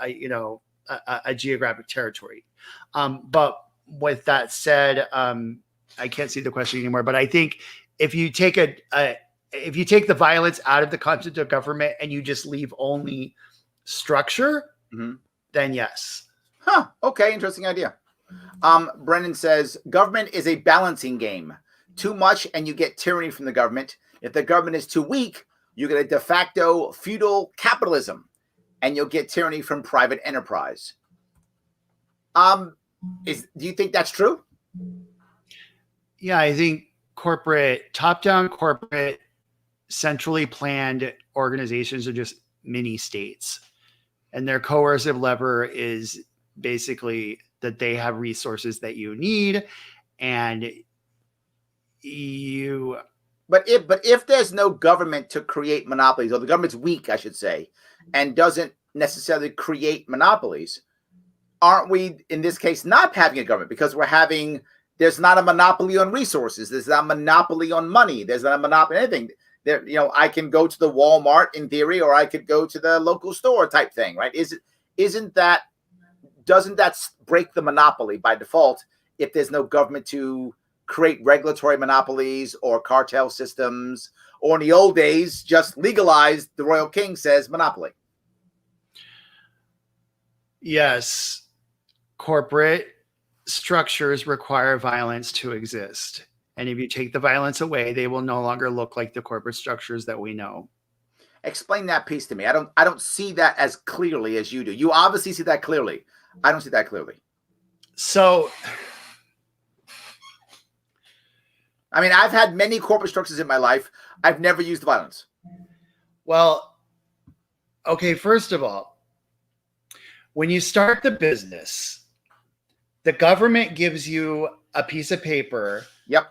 a geographic territory. But with that said, I can't see the question anymore, but I think if you take the violence out of the concept of government and you just leave only structure, then yes. Huh. Okay. Interesting idea. Brennan says government is a balancing game. Too much and you get tyranny from the government. If the government is too weak, you get a de facto feudal capitalism, and you'll get tyranny from private enterprise. Do you think that's true? Yeah, I think top-down corporate, centrally planned organizations are just mini states. And their coercive lever is basically that they have resources that you need, and you... But if there's no government to create monopolies, or the government's weak, I should say, and doesn't necessarily create monopolies, aren't we in this case not having a government, because we're having There's not a monopoly on resources. There's not a monopoly on money. There's not a monopoly on anything. There, I can go to the Walmart in theory, or I could go to the local store type thing, right? Doesn't that break the monopoly by default if there's no government to create regulatory monopolies or cartel systems, or in the old days, just legalized, the royal king says monopoly? Yes. Corporate structures require violence to exist. And if you take the violence away, they will no longer look like the corporate structures that we know. Explain that piece to me. I don't see that as clearly as you do. You obviously see that clearly. I don't see that clearly. So, I mean, I've had many corporate structures in my life. I've never used violence. well, okay, first of all, when you start the business, the government gives you a piece of paper. Yep.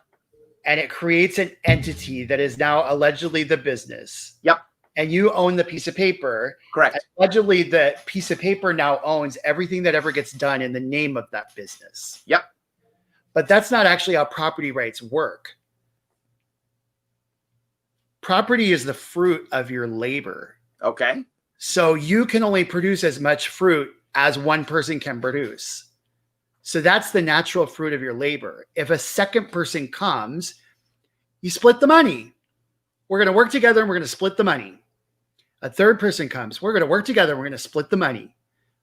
And it creates an entity that is now allegedly the business. Yep. And you own the piece of paper. Correct. Allegedly, the piece of paper now owns everything that ever gets done in the name of that business. Yep. But that's not actually how property rights work. Property is the fruit of your labor. Okay. So you can only produce as much fruit as one person can produce. So that's the natural fruit of your labor. If a second person comes, you split the money. We're going to work together and we're going to split the money. A third person comes, we're going to work together and we're going to split the money.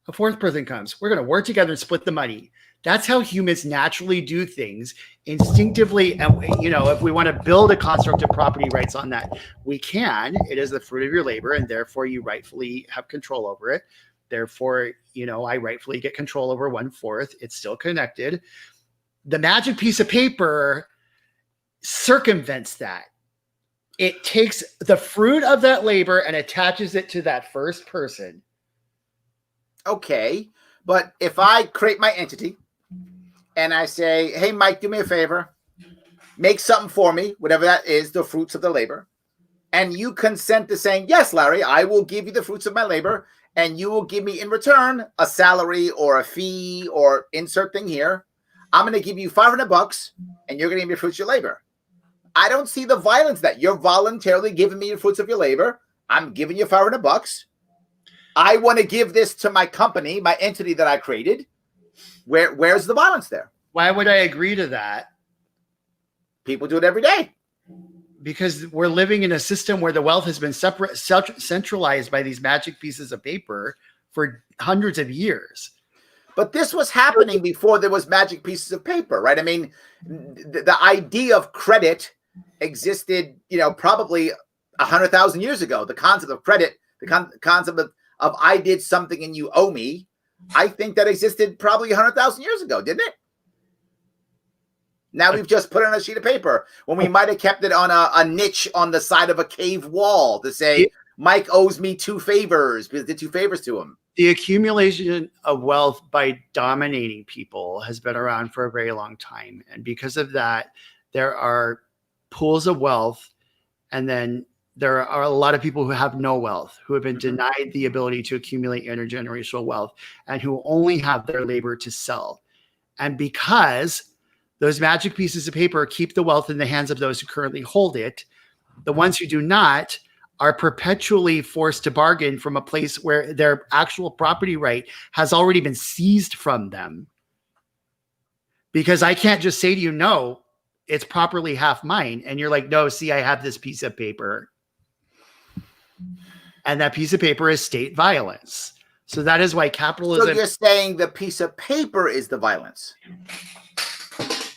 A fourth person comes, we're going to work together and split the money. That's how humans naturally do things instinctively. And, if we want to build a construct of property rights on that, we can. It is the fruit of your labor, and therefore you rightfully have control over it. Therefore, I rightfully get control over 1/4. It's still connected. The magic piece of paper circumvents that. It takes the fruit of that labor and attaches it to that first person. Okay. But if I create my entity and I say, hey, Mike, do me a favor, make something for me, whatever that is, the fruits of the labor. And you consent to saying, yes, Larry, I will give you the fruits of my labor. And you will give me in return a salary or a fee or insert thing here. I'm going to give you $500 and you're going to give me the fruits of your labor. I don't see the violence that you're voluntarily giving me the fruits of your labor. I'm giving you $500. I want to give this to my company, my entity that I created. Where's the violence there? Why would I agree to that? People do it every day. Because we're living in a system where the wealth has been centralized by these magic pieces of paper for hundreds of years. But this was happening before there was magic pieces of paper, right? I mean, the idea of credit existed, probably 100,000 years ago. The concept of credit, the concept of I did something and you owe me, I think that existed probably 100,000 years ago, didn't it? Now we've just put it on a sheet of paper when we might have kept it on a niche on the side of a cave wall to say, Mike owes me 2 favors because I did 2 favors to him. The accumulation of wealth by dominating people has been around for a very long time. And because of that, there are pools of wealth. And then there are a lot of people who have no wealth, who have been denied the ability to accumulate intergenerational wealth and who only have their labor to sell. And because those magic pieces of paper keep the wealth in the hands of those who currently hold it, the ones who do not are perpetually forced to bargain from a place where their actual property right has already been seized from them. Because I can't just say to you, no, it's properly half mine. And you're like, no, see, I have this piece of paper. And that piece of paper is state violence. So that is why capitalism... So you're saying the piece of paper is the violence.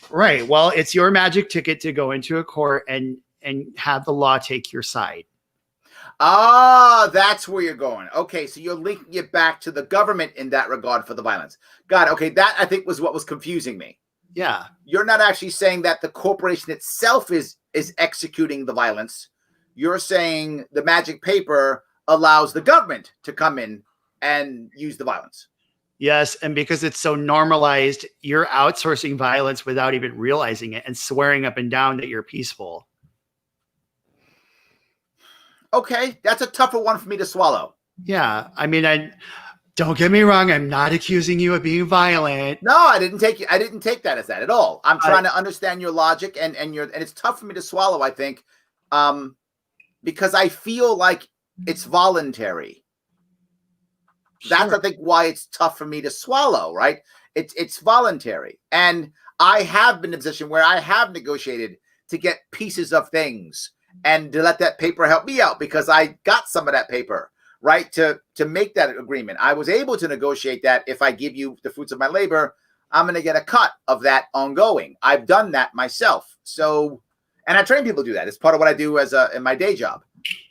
Right. Well, it's your magic ticket to go into a court and have the law take your side. Ah, that's where you're going. Okay, so you're linking it back to the government in that regard for the violence. Got it. Okay, that I think was what was confusing me. Yeah. You're not actually saying that the corporation itself is executing the violence. You're saying the magic paper allows the government to come in and use the violence. Yes, and because it's so normalized, you're outsourcing violence without even realizing it and swearing up and down that you're peaceful. Okay, that's a tougher one for me to swallow. Yeah, I mean, Don't get me wrong. I'm not accusing you of being violent. No, I didn't take that as that at all. I'm trying to understand your logic and it's tough for me to swallow, I think, because I feel like it's voluntary. That's, I think, why it's tough for me to swallow, right? It's voluntary. And I have been in a position where I have negotiated to get pieces of things and to let that paper help me out because I got some of that paper, right? To make that agreement. I was able to negotiate that if I give you the fruits of my labor, I'm going to get a cut of that ongoing. I've done that myself. So, and I train people to do that. It's part of what I do in my day job.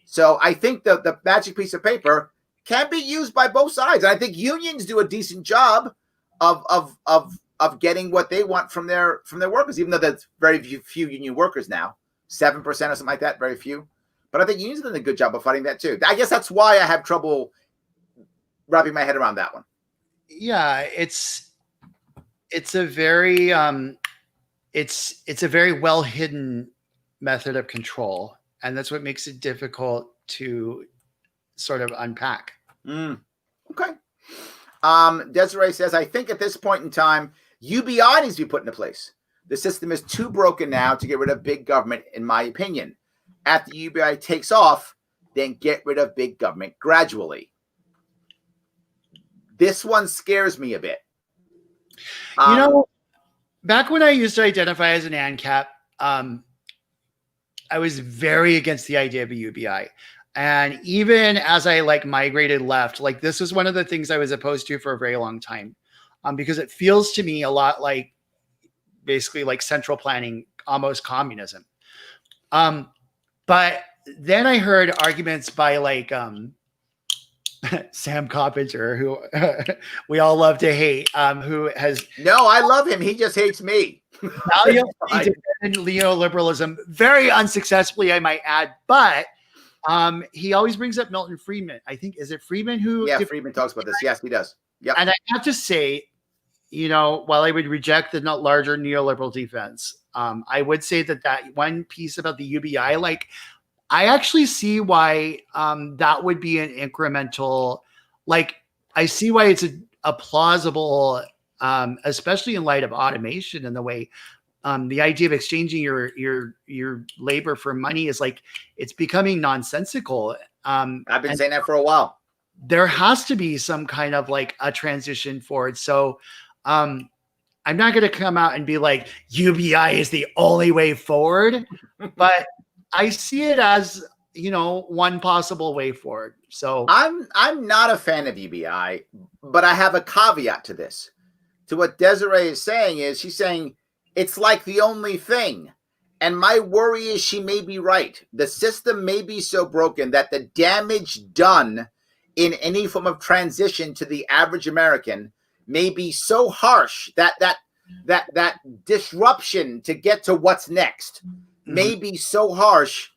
So I think the magic piece of paper can be used by both sides. And I think unions do a decent job of getting what they want from their workers, even though there's very few union workers now, 7% or something like that, very few. But I think unions have done a good job of fighting that too. I guess that's why I have trouble wrapping my head around that one. Yeah, it's a very it's a very well hidden method of control, and that's what makes it difficult to sort of unpack. Okay. Desiree says, I think at this point in time, UBI needs to be put into place. The system is too broken now to get rid of big government, in my opinion. After UBI takes off, then get rid of big government gradually. This one scares me a bit. Back when I used to identify as an ANCAP, I was very against the idea of a UBI. And even as I migrated left, this is one of the things I was opposed to for a very long time, because it feels to me a lot like basically central planning, almost communism. But then I heard arguments by Sam Coppinger, who we all love to hate, who has... No, I love him. He just hates me. Neoliberalism, very unsuccessfully, I might add, but he always brings up Milton Friedman. I think, is it Friedman who... Yeah, Friedman talks about this. Yes, he does. Yeah. And I have to say, while I would reject the larger neoliberal defense, I would say that one piece about the UBI, I actually see why that would be an incremental, I see why it's a plausible, especially in light of automation and the way the idea of exchanging your labor for money is it's becoming nonsensical. I've been saying that for a while. There has to be some kind of a transition forward. So I'm not going to come out and be like, UBI is the only way forward, but I see it as, one possible way forward. So I'm not a fan of UBI, but I have a caveat to this. To what Desiree is saying is she's saying it's like the only thing. And my worry is she may be right. The system may be so broken that the damage done in any form of transition to the average American may be so harsh that disruption to get to what's next may be so harsh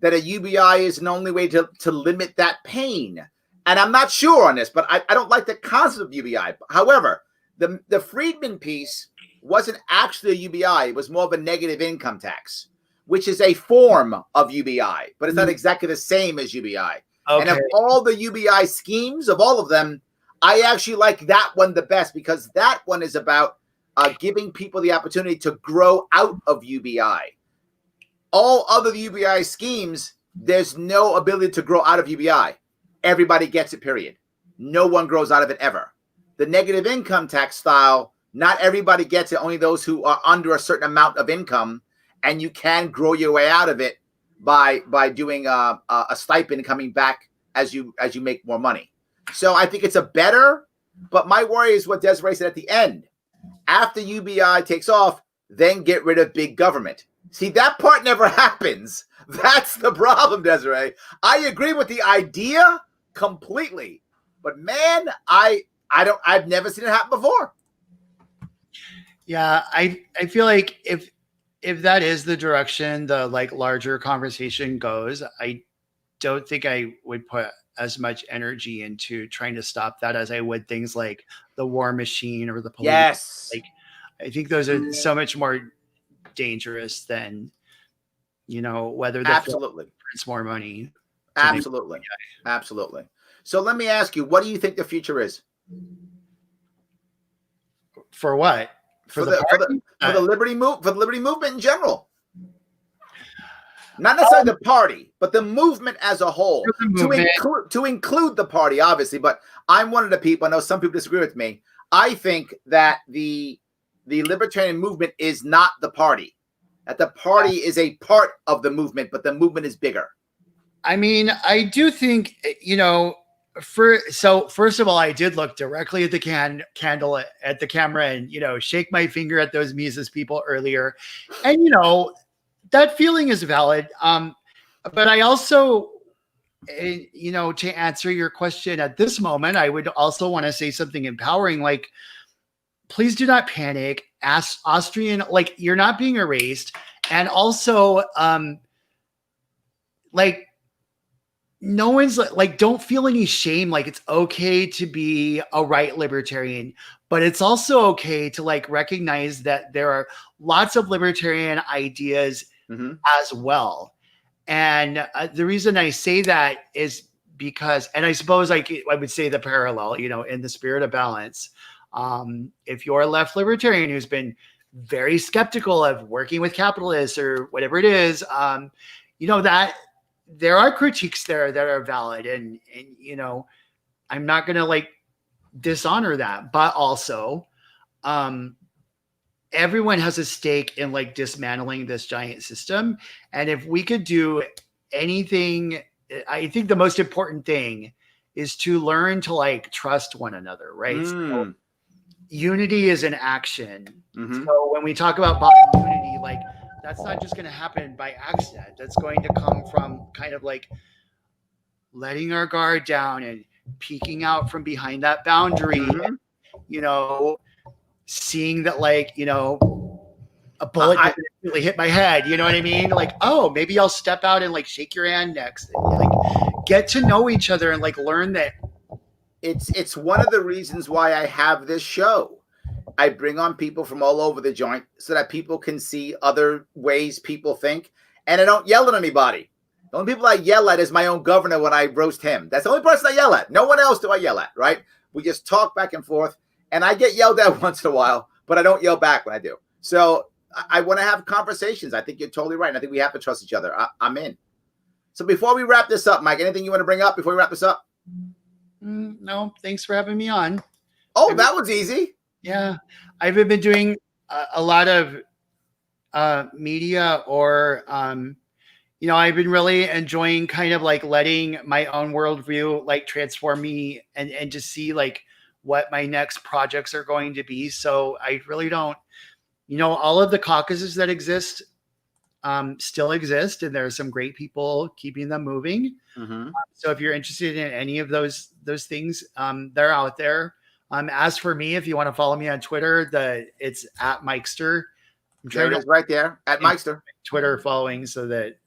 that a UBI is an only way to limit that pain. And I'm not sure on this, but I don't like the concept of UBI. However, the Friedman piece wasn't actually a UBI. It was more of a negative income tax, which is a form of UBI, but it's not exactly the same as UBI. Okay. And of all the UBI schemes, of all of them, I actually like that one the best because that one is about giving people the opportunity to grow out of UBI. All other UBI schemes, there's no ability to grow out of UBI. Everybody gets it, period. No one grows out of it ever. The negative income tax style, not everybody gets it, only those who are under a certain amount of income, and you can grow your way out of it by doing a stipend coming back as you make more money. So I think it's a better, but my worry is what Desiree said at the end. After UBI takes off, then get rid of big government. See, that part never happens. That's the problem, Desiree. I agree with the idea completely, but man, I've never seen it happen before. Yeah, I feel like if that is the direction the larger conversation goes, I don't think I would put as much energy into trying to stop that as I would things like the war machine or the police. Yes. I think those are so much more dangerous than, whether the absolutely prints more money. Absolutely. Absolutely. So let me ask you, what do you think the future is? For what? For the liberty movement in general. Not necessarily the party, but the movement as a whole. To include the party, obviously. But I'm one of the people, I know some people disagree with me. I think that the libertarian movement is not the party. That the party is a part of the movement, but the movement is bigger. I mean, I do think, first of all, I did look directly at the candle at the camera and, shake my finger at those Mises people earlier. And, that feeling is valid. But I also, to answer your question at this moment, I would also want to say something empowering, like, please do not panic. Ask Austrian, like, you're not being erased. And also, no one's like, don't feel any shame. Like, it's okay to be a right libertarian, but it's also okay to recognize that there are lots of libertarian ideas as well. And the reason I say that is because, and I suppose I would say the parallel, in the spirit of balance. If you're a left libertarian who's been very skeptical of working with capitalists or whatever it is, that there are critiques there that are valid. And I'm not going to dishonor that, but also, everyone has a stake in dismantling this giant system. And if we could do anything, I think the most important thing is to learn to trust one another, right? So unity is an action. So when we talk about bottom unity, that's not just going to happen by accident. That's going to come from kind of letting our guard down and peeking out from behind that boundary, seeing that a bullet didn't really hit my head. You know what I mean? Oh, maybe I'll step out and shake your hand next. And, get to know each other and learn that. It's one of the reasons why I have this show. I bring on people from all over the joint so that people can see other ways people think, and I don't yell at anybody. The only people I yell at is my own governor when I roast him. That's the only person I yell at. No one else do I yell at, right? We just talk back and forth, and I get yelled at once in a while, but I don't yell back when I do. So I want to have conversations. I think you're totally right. And I think we have to trust each other. I'm in. So before we wrap this up, Mike, anything you want to bring up before we wrap this up? No, thanks for having me on. Oh, that was easy. Yeah. I've been doing a lot of media or, I've been really enjoying kind of letting my own worldview transform me and just see what my next projects are going to be. So I really don't, all of the caucuses that exist still exist, and there are some great people keeping them moving. So if you're interested in any of those things, they're out there. As for me, if you want to follow me on Twitter, it's at Mikester. There it is right there, at Mikester. Twitter following so that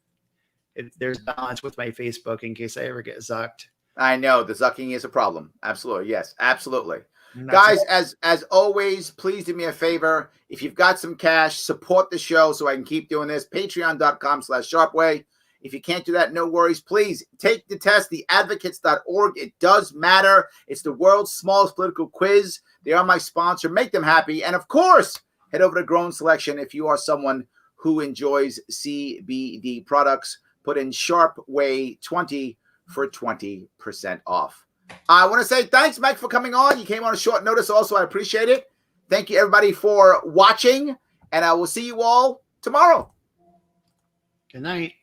there's balance with my Facebook in case I ever get zucked. I know the zucking is a problem. Absolutely. Yes, absolutely. Guys, as always, please do me a favor. If you've got some cash, support the show so I can keep doing this. Patreon.com/Sharpe Way. If you can't do that, no worries. Please take the test, theadvocates.org. It does matter. It's the world's smallest political quiz. They are my sponsor. Make them happy. And of course, head over to Grown Selection if you are someone who enjoys CBD products. Put in Sharpe Way 20 for 20% off. I want to say thanks, Mike, for coming on. You came on a short notice also. I appreciate it. Thank you, everybody, for watching. And I will see you all tomorrow. Good night.